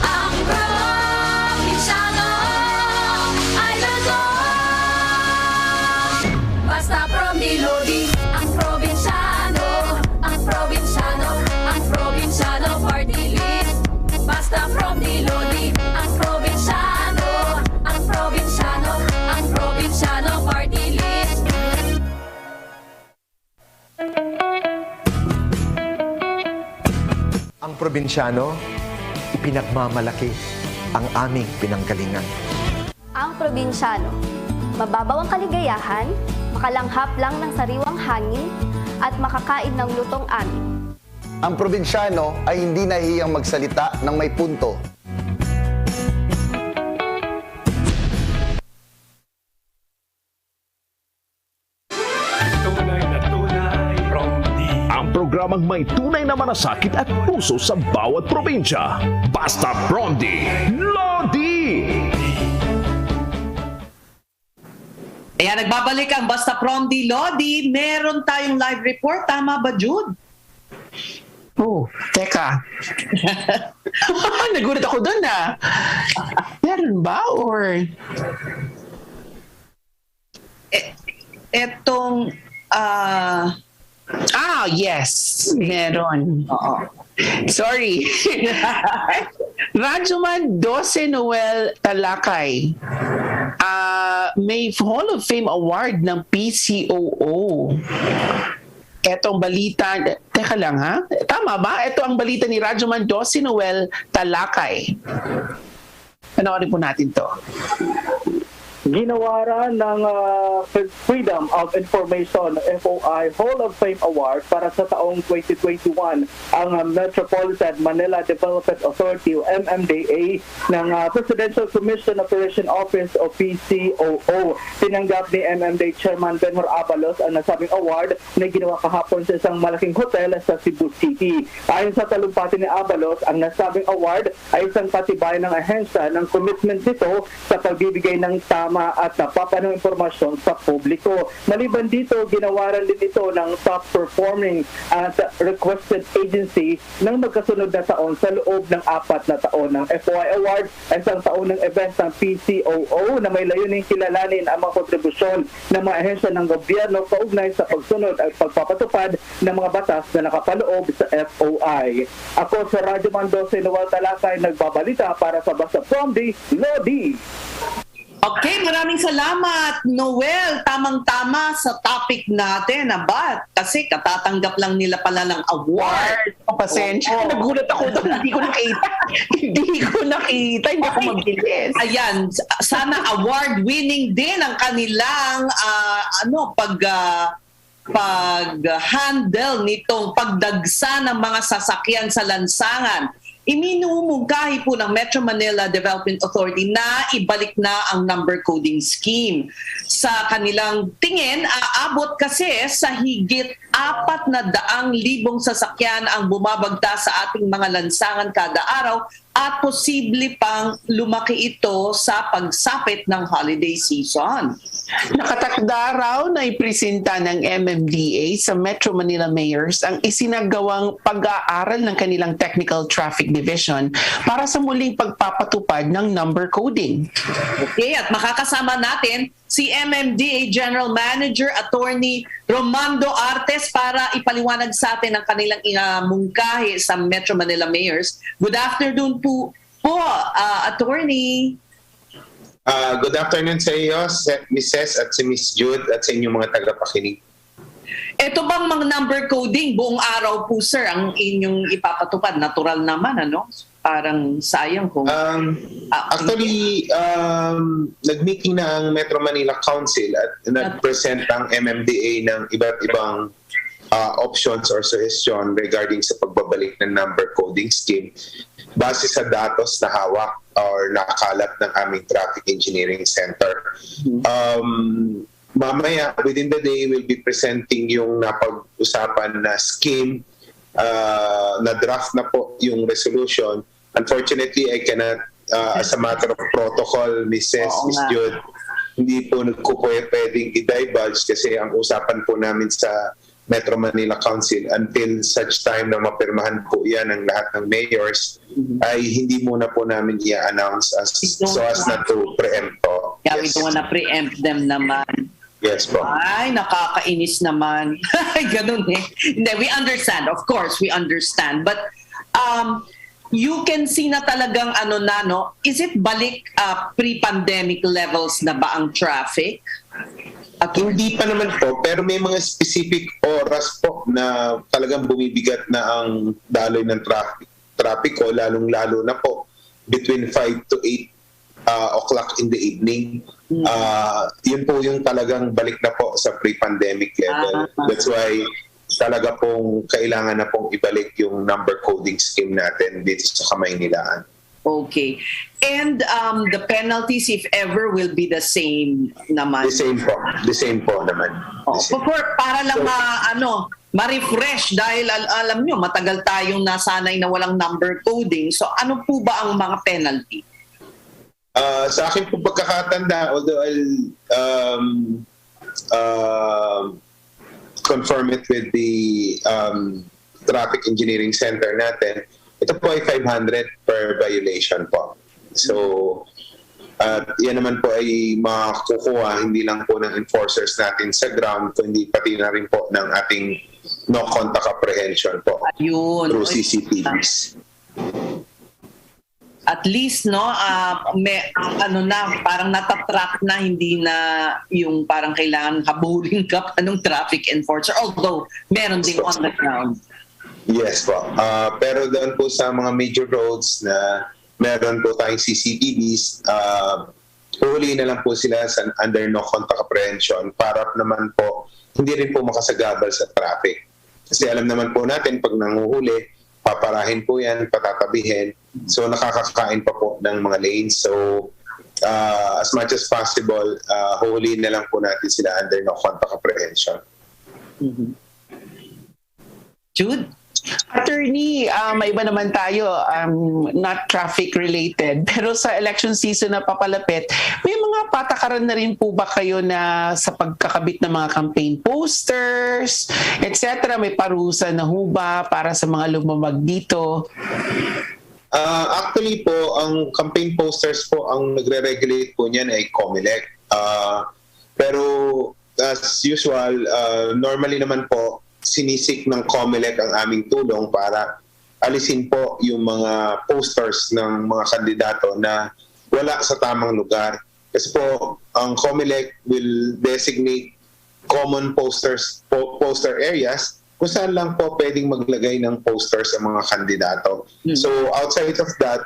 Ang probinsyano ay luzon. Basta Promdi Lodi, ang probinsyano, ang probinsyano, ang probinsyano party list. Basta Promdi Lodi, ang probinsyano, ang probinsyano, ang probinsyano party list. Ang probinsyano, ipinagmamalaki ang aming pinanggalingan. Ang probinsyano, mababaw ang kaligayahan, makalanghap lang ng sariwang hangin, at makakain ng lutong amin. Ang probinsyano ay hindi nahihiyang magsalita ng may punto. Ang programang may tunay na malasakit at puso sa bawat probinsya. Basta Promdi Lodi! Ayan, nagbabalik ang Basta Promdi Lodi. Meron tayong live report. Tama ba, Jude? Oh, teka. Nagulat ako doon Meron ba or... Etong... yes. Meron. Oo. Sorry. Radyoman Dose Noel Talakay. May Hall of Fame Award ng PCOO. Etong balita, teka lang tama ba? Ito ang balita ni Radyoman Dose Noel Talakay. Panoorin po natin to. Ginawara ng Freedom of Information FOI Hall of Fame Award para sa taong 2021 ang Metropolitan Manila Development Authority o MMDA ng Presidential Commission Operation Office o PCOO. Tinanggap ni MMDA Chairman Benhur Abalos ang nasabing award na ginawa kahapon sa isang malaking hotel sa Cebu City. Ayon sa talumpati ni Abalos, ang nasabing award ay isang patibayan ng ahensya ng commitment nito sa pagbibigay ng tama at napapanong impormasyon sa publiko. Maliban dito, ginawaran din ito ng top performing at requested agency ng magkasunod na taon sa loob ng 4 na taon. Ng FOI Award ay isang taon ng event ng PCOO na may layuning kilalanin ang mga kontribusyon ng mga ahensya ng gobyerno kaugnay sa pagsunod at pagpapatupad ng mga batas na nakapaloob sa FOI. Ako sa Radyo Mandose Noel Talakay nagbabalita para sa Basta Promdi Lodi. Okay, maraming salamat, Noel. Tamang-tama sa topic natin, kasi katatanggap lang nila pala ng award. Pasensya, nagulat ako doon. Hindi ko nakita. Hindi ako mabilis. Ayan, sana award-winning din ang kanilang pag-handle nitong pagdagsa ng mga sasakyan sa lansangan. Iminumungkahi po ng Metro Manila Development Authority na ibalik na ang number coding scheme. Sa kanilang tingin, aabot kasi sa higit 400,000 sasakyan ang bumabagta sa ating mga lansangan kada araw at posible pang lumaki ito sa pagsapit ng holiday season. Nakatakda raw na ipresenta ng MMDA sa Metro Manila Mayors ang isinagawang pag-aaral ng kanilang Technical Traffic Division para sa muling pagpapatupad ng number coding. Okay, at makakasama natin si MMDA General Manager Attorney Romando Artes para ipaliwanag sa atin ang kanilang mungkahi sa Metro Manila Mayors. Good afternoon po Attorney. Good afternoon sa iyo, Mrs. at si Miss Jude at sa inyong mga tagapakinig. Ito bang mga number coding buong araw po, sir, ang inyong ipapatupad? Natural naman, Parang sayang kung... Actually, nag-meeting na ang Metro Manila Council at nag-present ang MMDA ng iba't ibang options or suggestion regarding sa pagbabalik ng number coding scheme base sa datos na hawak or nakakalap ng aming Traffic Engineering Center. Mamaya, within the day, we'll be presenting yung napag-usapan na scheme. Na draft na po yung resolution. Unfortunately, I cannot, as a matter of protocol, Miss Jude, hindi po pwedeng i-divulge kasi ang usapan po namin sa Metro Manila Council until such time na mapirmahan po yan ng lahat ng mayors ay hindi muna po namin i-announce so as not to preempt po. Yeah, we don't wanna preempt them naman. Yes po. Ay, nakakainis naman. Ganun Hindi, we understand. Of course, we understand. But you can see na talagang is it balik pre-pandemic levels na ba ang traffic? Hindi pa naman po, pero may mga specific oras po na talagang bumibigat na ang daloy ng traffic ko, lalong-lalo na po between 5 to 8 o'clock in the evening. Yun po yung talagang balik na po sa pre-pandemic level. That's why talaga pong kailangan na pong ibalik yung number coding scheme natin dito sa Kamaynilaan. Okay. And the penalties, if ever, will be the same naman. The same po naman. Para lang ma-refresh dahil alam nyo, matagal tayong nasanay na walang number coding. So ano po ba ang mga penalty? Sa akin po pagkakatanda, although I'll confirm it with the Traffic Engineering Center natin, ito po ay 500 per violation po. So, yan naman po ay makukuha hindi lang po ng enforcers natin sa ground, kundi pati na rin po ng ating no contact apprehension po through CCTVs. At least parang natatrack na, hindi na yung parang kailangan habulin ka anong traffic enforcer, although meron ding on the ground. Yes po. Pero doon po sa mga major roads na meron po tayong CCTVs, huli na lang po sila under no contact apprehension para naman po hindi rin po makasagabal sa traffic. Kasi alam naman po natin pag nanguhuli, paparahin po yan, patatabihin. So nakakakain pa po ng mga lanes. So as much as possible, huli na lang po natin sila under no contact apprehension. Jude? Attorney, may iba naman tayo, not traffic related, pero sa election season na papalapit, may mga patakaran na rin po ba kayo na sa pagkakabit ng mga campaign posters, etc.? May parusa na ho ba para sa mga lumamag dito? Actually po, ang campaign posters po, ang nagre-regulate po niyan ay COMELEC. Pero as usual, normally naman po, sinisik ng COMELEC ang aming tulong para alisin po yung mga posters ng mga kandidato na wala sa tamang lugar. Kasi po, ang COMELEC will designate common poster areas kung saan lang po pwedeng maglagay ng posters ang mga kandidato. So outside of that,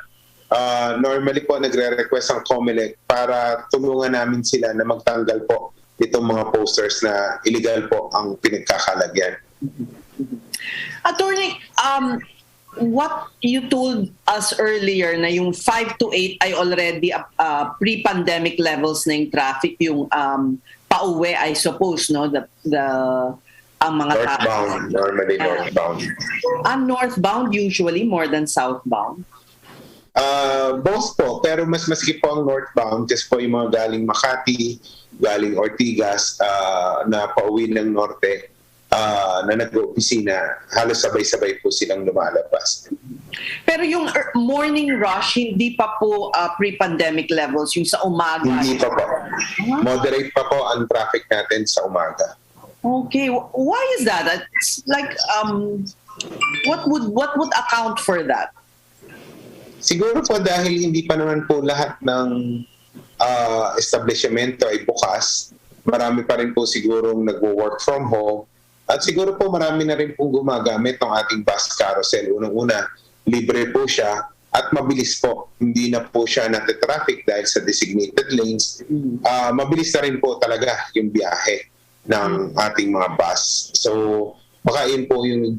normally po nagre-request ang COMELEC para tulungan namin sila na magtanggal po itong mga posters na illegal po ang pinagkakalagyan. Attorney, what you told us earlier na yung 5 to 8 ay already pre-pandemic levels na yung traffic, yung pauwi, I suppose, no? Ang mga northbound, normally northbound. Northbound usually more than southbound? Both po, pero mas maski po ang northbound kasi po yung mga galing Makati, galing Ortigas na pauwi ng norte na nag-opisina, halos sabay-sabay po silang lumalabas. Pero yung morning rush, hindi pa po pre-pandemic levels, yung sa umaga? Hindi pa po. Moderate pa po ang traffic natin sa umaga. Okay. Why is that? It's like, what would account for that? Siguro po dahil hindi pa naman po lahat ng establishmento ay bukas. Marami pa rin po sigurong nagwo-work from home. At siguro po marami na rin pong gumagamit ng ating bus carousel. Unang-una, libre po siya at mabilis po. Hindi na po siya natitraffic dahil sa designated lanes. Mabilis na rin po talaga yung biyahe ng ating mga bus. So, baka yun po yung...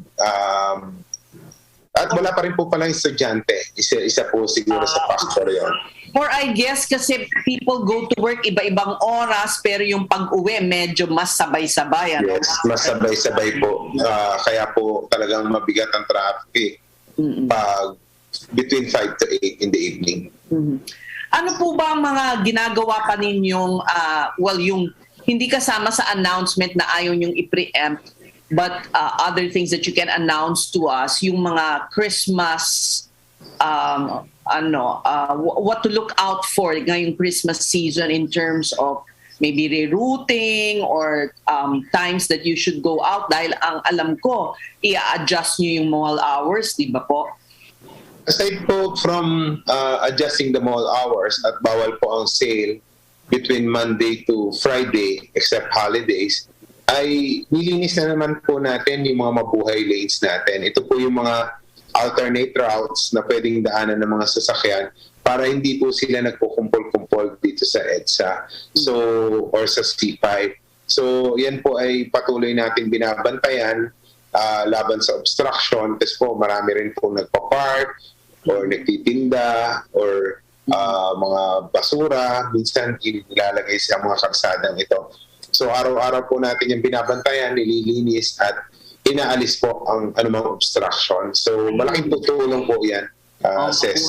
at wala pa rin po palang estudyante. Isa po siguro sa factor yun. Or I guess kasi people go to work iba-ibang oras pero yung pag-uwi medyo mas sabay-sabay. Ano? Yes, mas sabay-sabay po. Kaya po talagang mabigat ang traffic pag between 5 to 8 in the evening. Ano po ba ang mga ginagawa pa ninyong, yung hindi kasama sa announcement na ayaw nyong i-preempt, but other things that you can announce to us, yung mga Christmas, what to look out for ngayong Christmas season in terms of maybe rerouting or times that you should go out, dahil ang alam ko, i-adjust nyo yung mall hours, di ba po? Aside po from adjusting the mall hours at bawal po ang sale between Monday to Friday except holidays, ay nilinis na naman po natin yung mga mabuhay lanes natin. Ito po yung mga alternate routes na pwedeng daanan ng mga sasakyan para hindi po sila nagkukumpol-kumpol dito sa EDSA or sa C5. So yan po ay patuloy natin binabantayan laban sa obstruction. Tapos po, marami rin po nagpa-park or nagtitinda or mga basura. Minsan, ilalagay sa mga kalsadang ito. So, araw-araw po natin yung binabantayan, nililinis at inaalis po ang anumang obstruction. So, malaking tutulong po yan, Ses.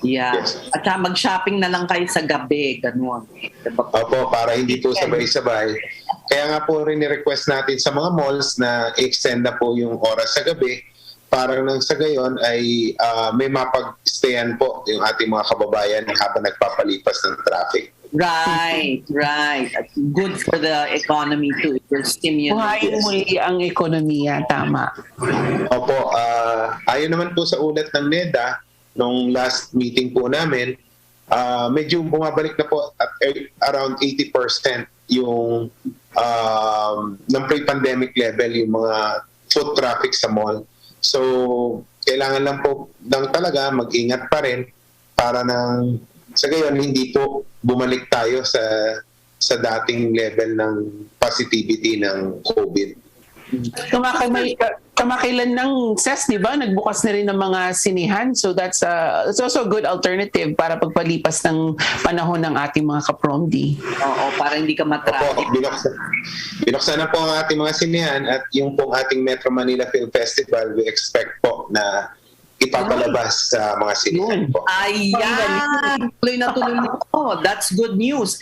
Yeah. Yes. At mag-shopping na lang kayo sa gabi, ganun. Diba? Opo, para hindi po sabay-sabay. Kaya nga po rin ni-request natin sa mga malls na extend na po yung oras sa gabi para nang sa gayon ay may mapag-stayan po yung ating mga kababayan habang nagpapalipas ng traffic. Right. At good for the economy too. For stimulus. Buhayin muli ang ekonomiya, tama. Opo, ayon naman po sa ulat ng NEDA, nung last meeting po namin, medyo bumabalik na po at around 80% yung ng pre-pandemic level yung mga foot traffic sa mall. So, kailangan lang po talaga mag-ingat pa rin para nang sa gayon hindi po bumalik tayo sa dating level ng positivity ng COVID. Kamakailan ng CES, di ba? Nagbukas na rin ng mga sinihan. So it's also a good alternative para pagpalipas ng panahon ng ating mga kapromdi. Oo, para hindi ka matraffic. Binuksan na po ang ating mga sinihan at yung pong ating Metro Manila Film Festival, we expect po na ipapalabas sa mga sinihan po. Ayan! Tuloy na tuloy na po. That's good news.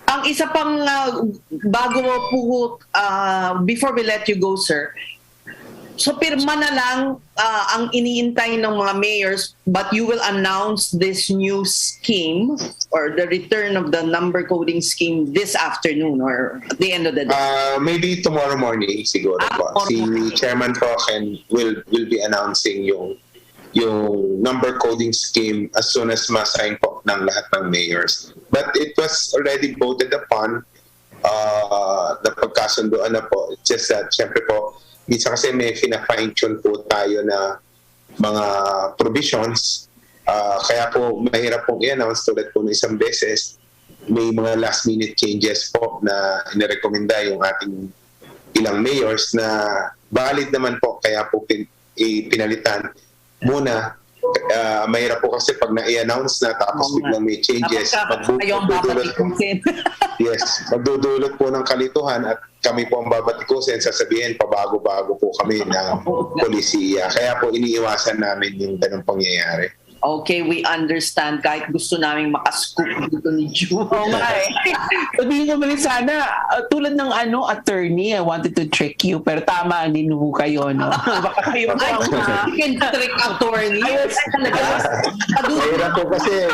Ang isa pang bago po, before we let you go, sir, so pirma na lang ang iniintay ng mga mayors, but you will announce this new scheme or the return of the number coding scheme this afternoon or at the end of the day? Maybe tomorrow morning siguro po. Si Chairman po will be announcing yung number coding scheme as soon as ma-sign po ng lahat ng mayors. But it was already voted upon, napagkasunduan na po. It's just that, syempre po, minsan kasi may fine-tune po tayo na mga provisions. Kaya po, mahirap pong i-announce tulad po ng isang beses. May mga last-minute changes po na inirekomenda yung ating ilang mayors na valid naman po. Kaya po pinalitan muna. Mahirap po kasi pag na-i-announce na tapos biglang may changes, magdudulot po ng kalituhan at kami po ang babatikusin, sasabihin pabago-bago po kami ng polisiya. Kaya po iniiwasan namin yung ganung pangyayari. Okay, we understand. Kahit gusto naming makascoop dito ni June. Oo nga eh. Sabihin ko mali sana, tulad ng attorney, I wanted to trick you, pero tama, ninuho kayo, no? Baka kayo you can trick attorney. Mahirap po kasi,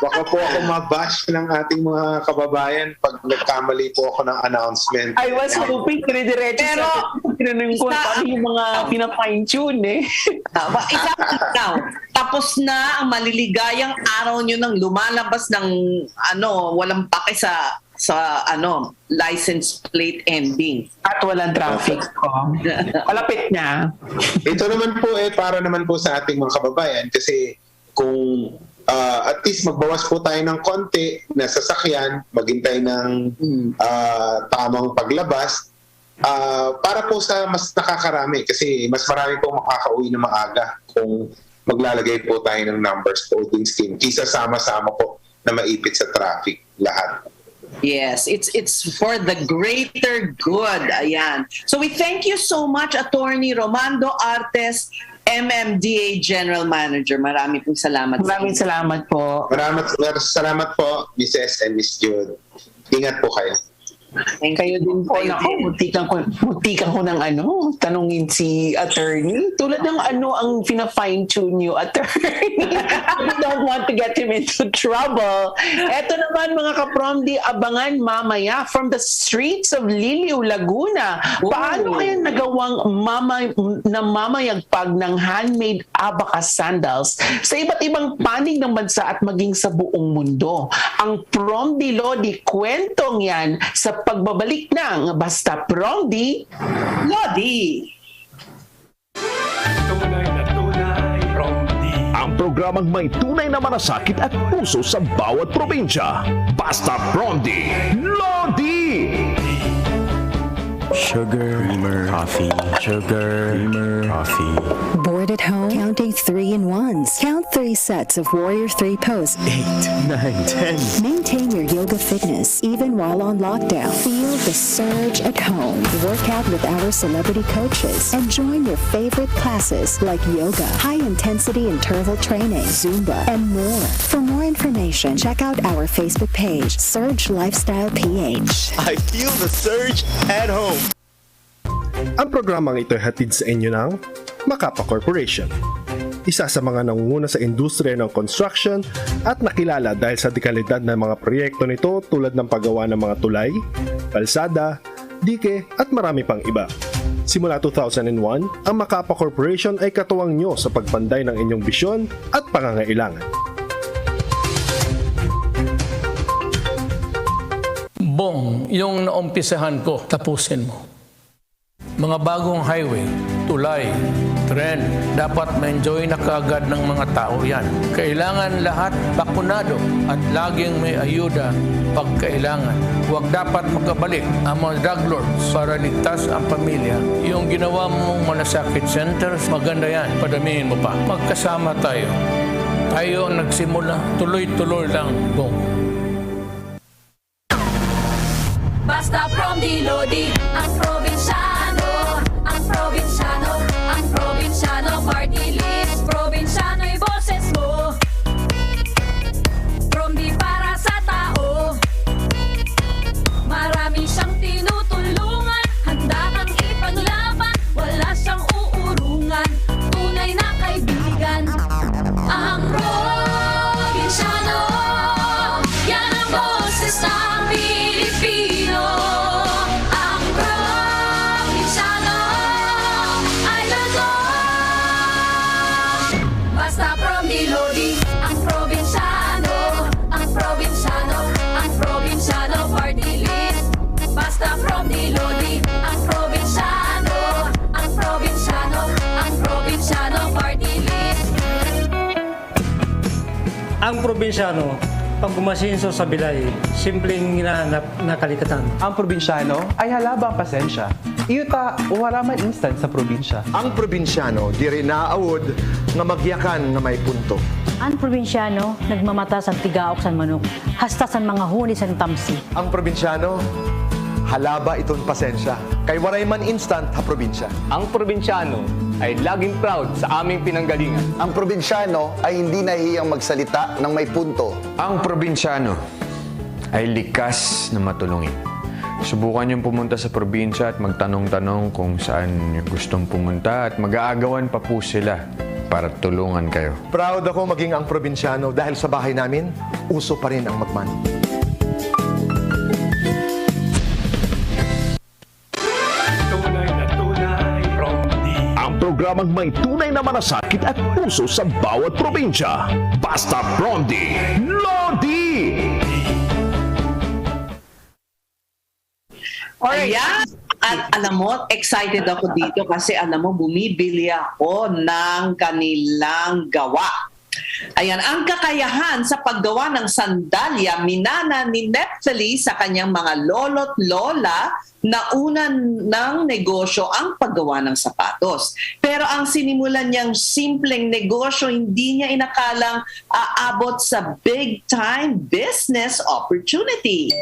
baka po ako mabash ng ating mga kababayan pag nagkamali po ako ng announcement. I was hoping dire-diretso sa tinanong ko paano yung mga pina-fine-tune eh. Now, tapos na ang maliligayang araw nyo nang lumalabas ng walang pake sa license plate ending. At walang traffic. Palapit na. Ito naman po para naman po sa ating mga kababayan kasi kung at least magbawas po tayo ng konti na sasakyan, maghintay ng tamang paglabas para po sa mas nakakarami kasi mas marami po makakauwi na maaga kung maglalagay po tayo ng numbers coding scheme kisa sama-sama po na maipit sa traffic lahat. Yes, it's for the greater good. Ayan. So we thank you so much, Attorney Romando Artes, MMDA General Manager. Marami pong salamat. Maraming salamat po. Maraming salamat po, Mrs. and Miss Jude. Ingat po kayo. Kayo din po. Mutikan ko ng tanungin si attorney. Tulad ng ang fina-fine-tune you, attorney. I don't want to get him into trouble. Eto naman mga kapromdi, abangan mamaya from the streets of Liliw, Laguna. Paano kaya nagawang mamayagpag ng handmade abacus sandals sa iba't ibang panig ng bansa at maging sa buong mundo? Ang Promdi Lodi kwentong yan sa pagbabalik ng Basta Promdi Lodi. Ang programang may tunay na malasakit at puso sa bawat probinsya. Basta Promdi Lodi! Sugar, creamer, coffee, sugar, creamer, coffee. Bored at home? Counting 3-in-1s. Count 3 sets of Warrior 3 pose. 8, 9, 10. Maintain your yoga fitness even while on lockdown. Feel the surge at home. Work out with our celebrity coaches and join your favorite classes like yoga, high-intensity interval training, Zumba, and more. For more information, check out our Facebook page, Surge Lifestyle PH. I feel the surge at home. Ang programang ito ay hatid sa inyo ng Macapa Corporation. Isa sa mga nangunguna sa industriya ng construction at nakilala dahil sa dekalidad ng mga proyekto nito tulad ng paggawa ng mga tulay, kalsada, dike at marami pang iba. Simula 2001, ang Macapa Corporation ay katuwang nyo sa pagpanday ng inyong bisyon at pangangailangan. Bong, yung naumpisahan ko, tapusin mo. Mga bagong highway, tulay, tren, dapat ma-enjoy na kaagad ng mga tao yan. Kailangan lahat bakunado at laging may ayuda pag kailangan. Huwag dapat makabalik ang mga drug lords para ligtas ang pamilya. Yung ginawa mong malasakit centers, maganda yan. Padamihin mo pa. Magkasama tayo. Tayo ang nagsimula. Tuloy-tuloy lang, Bong. Basta from the Lodi, ang probinsyano, ang probinsyano, ang probinsyano party list. Probinsyano'y boses mo. From the para sa tao. Marami siyang tinutulungan, handa kang ipaglaban, wala siyang uurungan, tunay na kaibigan. Ang probinsyano, yan ang boses ng Pilipino. Ang probinsyano ay lagot. Basta from the Lodi, ang probinsyano, ang probinsyano, ang probinsyano party list. Basta from the Lodi, ang probinsyano, ang probinsyano, ang probinsyano party list. Ang probinsyano, pag umasinso sa bilay, simpleng hinahanap na kalikatan. Ang probinsyano ay halabang pasensya. Iyuta o haraman instant sa probinsya. Ang probinsyano di rin naaawod nga magyakan nga may punto. Ang probinsyano, nagmamata sa tigaok san manok, hasta san mga huni san tamsi. Ang probinsyano, halaba iton pasensya. Kay waray man instant ha probinsya. Ang probinsyano ay laging proud sa aming pinanggalingan. Ang probinsyano ay hindi nahihiyang magsalita ng may punto. Ang probinsyano ay likas na matulungin. Subukan niyong pumunta sa probinsya at magtanong-tanong kung saan niyo gustong pumunta at mag-aagawan pa po sila para tulungan kayo. Proud ako maging ang probinsyano dahil sa bahay namin, uso pa rin ang magmani. Ang programang may tunay na malasakit at puso sa bawat probinsya. Basta Prondi Lodi! Ayan. At alam mo, excited ako dito kasi alam mo, bumibili ako ng kanilang gawa. Ayan, ang kakayahan sa paggawa ng sandalya, minana ni Neftali sa kanyang mga lolo't lola na unan ng negosyo ang paggawa ng sapatos. Pero ang sinimulan niyang simpleng negosyo, hindi niya inakalang aabot sa big-time business opportunity.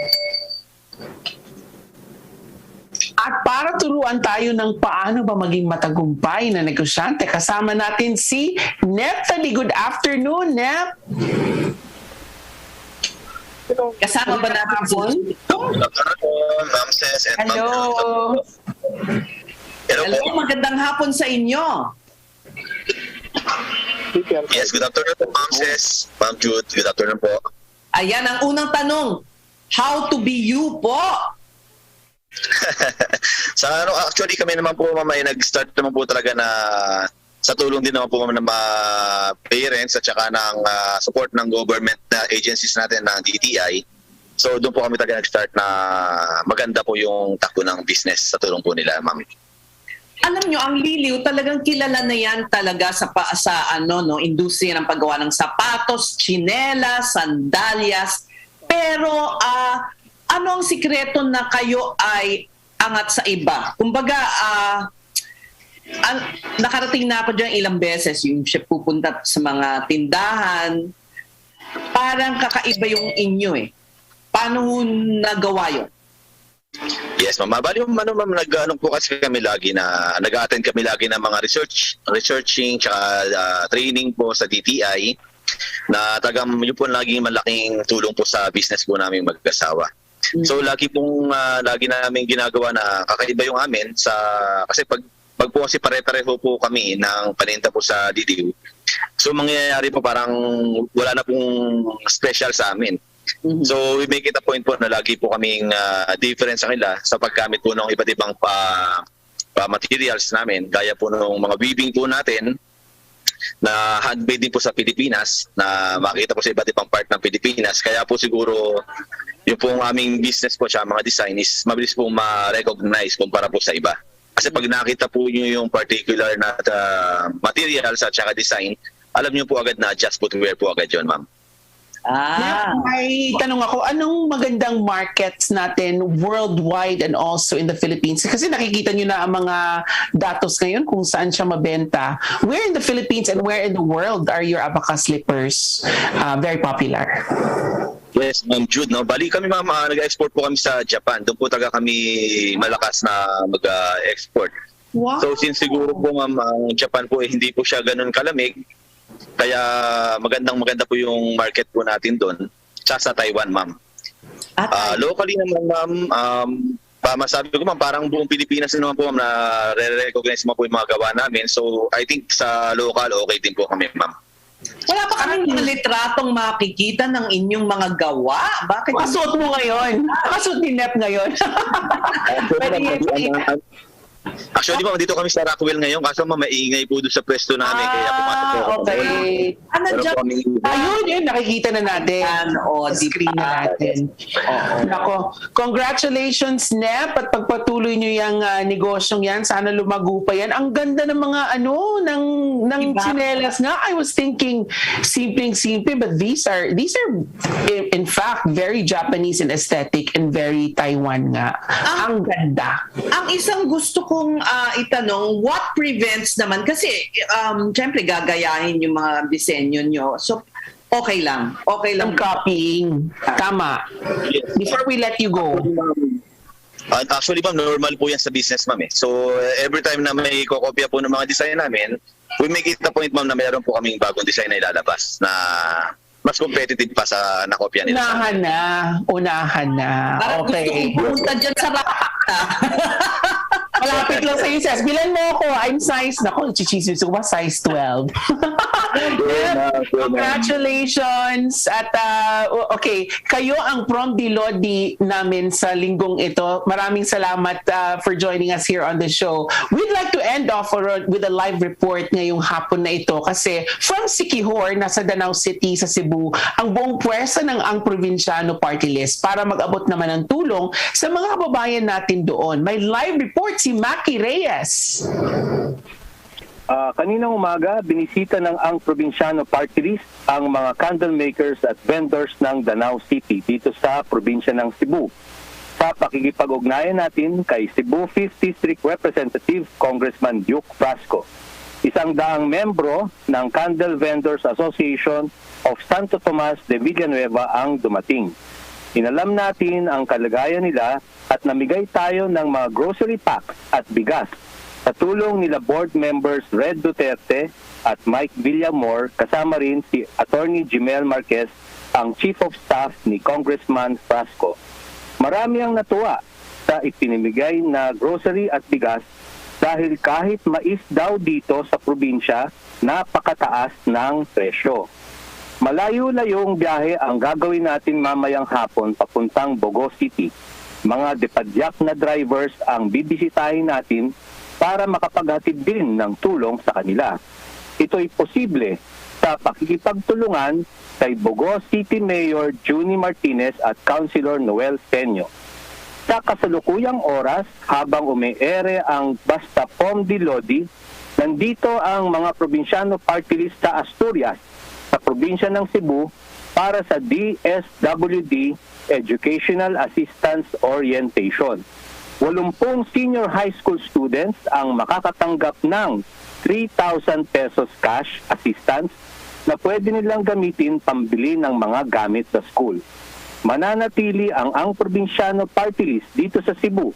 At para turuan tayo ng paano ba maging matagumpay na negosyante, kasama natin si Neftali. Good afternoon, Nep. Kasama ba natin si Ma'am Ses and Hello. Hello, magandang hapon sa inyo. Yes, good afternoon po, Ma'am Ses. Ma'am Jude, good afternoon po. Ayan, ang unang tanong, how to be you po? Actually kami naman po ma'am ay nag-start naman po talaga na sa tulong din naman po ng mga parents at saka ng support ng government na agencies natin ng DTI. So doon po kami talaga nag-start na maganda po yung takbo ng business sa tulong po nila, ma'am. Alam nyo, ang Liliw, talagang kilala na yan talaga sa industriya ng paggawa ng sapatos, tsinelas, sandalyas. Pero ano ang sikreto na kayo ay angat sa iba. Kumbaga, nakarating na ako dyan ilang beses, yung chef pupunta sa mga tindahan, parang kakaiba yung inyo eh. Paano nagawa yun? Yes, ma'am. Bali, ma'am, nag-ano po kasi kami lagi na, nag-attend kami lagi ng mga researching, tsaka training po sa DTI, na tagang yun po laging malaking tulong po sa business po namin mag-asawa. So, lagi namin ginagawa na kakaiba yung amin kasi pag po kasi pare-pareho po kami ng paninda po sa DTI. So, mangyayari po parang wala na pong special sa amin. So we make it a point po na lagi po kaming difference sa kanila sa paggamit po ng iba't ibang materials namin, gaya po ng mga weaving po natin na handmade din po sa Pilipinas, na makita po sa iba't ibang part ng Pilipinas. Kaya po siguro yung po aming business po siya, mga design is mabilis po ma-recognize kumpara po sa iba. Kasi pag nakita po nyo yung particular na materials at saka design, alam nyo po agad na just footwear po agad yun, ma'am. May tanong ako, anong magandang markets natin worldwide and also in the Philippines? Kasi nakikita nyo na ang mga datos ngayon kung saan siya mabenta. Where in the Philippines and where in the world are your Abaca slippers very popular? Yes, Ma'am Jude. No? Bali kami, ma'am, nag-export po kami sa Japan. Doon po taga kami malakas na mag-export. Wow. So since siguro po, ma'am, ang Japan po hindi po siya ganun kalamig, kaya maganda po yung market po natin doon sa Taiwan, ma'am. Locally naman, ma'am, masabi ko, ma'am, parang buong Pilipinas naman po, ma'am, na re-recognize mo po yung mga gawa namin. So I think sa local, okay din po kami, ma'am. Wala pa kaming mga litratong makikita ng inyong mga gawa. Bakit? Pakasuot mo ngayon. Pakasuot ni Nep ngayon. Actually, ma'am, dito kami sa Rockwell ngayon kaso ma'am, maingay po doon sa pwesto namin. Kaya pumasok po ako. Okay. Ayun, nakikita na natin. Screen na natin. Nako, congratulations, Nep, at pagpatuloy nyo yung negosyong yan. Sana lumago pa yan. Ang ganda ng mga ng tsinelas nga. I was thinking, simpleng-simple, but these are in fact very Japanese in aesthetic and very Taiwan nga. Ang ganda. Ang isang gusto kong itanong, what prevents naman, kasi syempre gagayahin yung mga disenyo nyo. So, okay lang. Ang copying. Tama. Before we let you go. Actually, ma'am, normal po yan sa business, ma'am. So, every time na may kokopya po ng mga design namin, we make it a point, ma'am, na mayroon po kaming bagong design na ilalabas na mas competitive pa sa nakopya nila. Unahan na. Okay. Punta dyan sa Rakta. Malapit lang sa'yo, Ses. Bilan mo ako. I'm size, chichismis ko ba? Size 12. Congratulations. At okay, kayo ang Prom de Lodi namin sa linggong ito. Maraming salamat for joining us here on the show. We'd like to end off with a live report ngayong hapon na ito kasi from Siquijor, nasa Danau City sa Cebu, ang buong pwersa ng Ang Probinsyano Party List para mag-abot naman ng tulong sa mga kababayan natin doon. May live report si Maki Reyes. Kaninang umaga, binisita ng Ang Probinsyano Party List ang mga candle makers at vendors ng Danau City dito sa probinsya ng Cebu. Sa pakikipag-ugnayan natin kay Cebu 5th District Representative Congressman Duke Frasco, 100 membro ng Candle Vendors Association of Santo Tomas de Villanueva ang dumating. Inalam natin ang kalagayan nila at namigay tayo ng mga grocery packs at bigas sa tulong nila board members Red Duterte at Mike Villamor, kasama rin si Attorney Jimel Marquez, ang Chief of Staff ni Congressman Frasco. Marami ang natuwa sa ipinimigay na grocery at bigas dahil kahit mais daw dito sa probinsya, napakataas ng presyo. Malayo-layong biyahe ang gagawin natin mamayang hapon papuntang Bogo City. Mga depadyak na drivers ang bibisitahin natin para makapaghatid din ng tulong sa kanila. Ito'y posible sa pakikipagtulungan kay Bogo City Mayor Juni Martinez at Councilor Noel Peño. Sa kasalukuyang oras, habang umiere ang Basta Prom de Lodi, nandito ang mga probinsyano party list sa Asturias, sa probinsya ng Cebu, para sa DSWD Educational Assistance Orientation. 80 senior high school students ang makakatanggap ng 3,000 pesos cash assistance na pwede nilang gamitin pambili ng mga gamit sa school. Mananatili ang Probinsyano Party List dito sa Cebu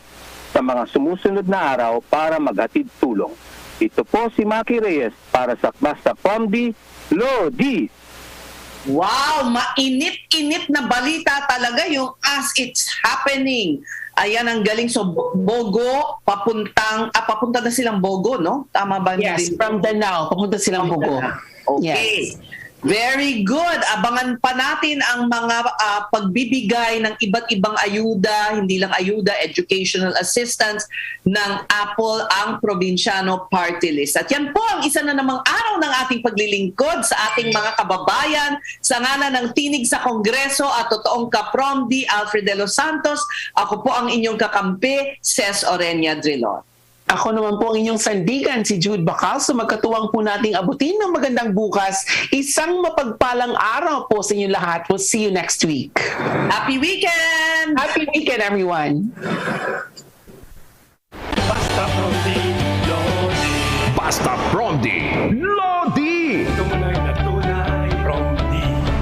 sa mga sumusunod na araw para maghatid tulong. Ito po si Maki Reyes para sa Basta Promdi Lodi. Wow, mainit-init na balita talaga yung as it's happening. Ayan ang galing. So Bogo, papunta na silang Bogo, no? Tama ba? Yes, from Danao, papunta silang Bogo. Okay. Yes. Very good. Abangan pa natin ang mga pagbibigay ng iba't ibang ayuda, hindi lang ayuda, educational assistance ng Apple ang Probinsyano Party List. At yan po ang isa na namang araw ng ating paglilingkod sa ating mga kababayan sa ngalan ng Tinig sa Kongreso at totoong kapromdi Alfred de los Santos. Ako po ang inyong kakampi, Ces Orenia Drilon. Ako naman po ang inyong sandigan, si Jude Bacalso. Magkatuwang po nating abutin ng magandang bukas. Isang mapagpalang araw po sa inyo lahat. We'll see you next week. Happy weekend! Happy weekend, everyone! Basta Promdi Lodi!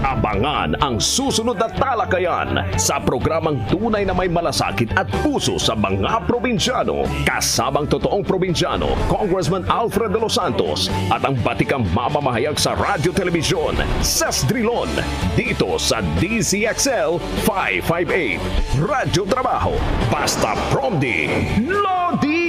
Abangan ang susunod na talakayan sa programang tunay na may malasakit at puso sa mga probinsyano. Kasamang totoong probinsyano, Congressman Alfred de los Santos at ang batikang mamamahayag sa radyo telebisyon, Ces Drilon, dito sa DCXL 558. Radyo Trabaho, Basta Promdi Lodi!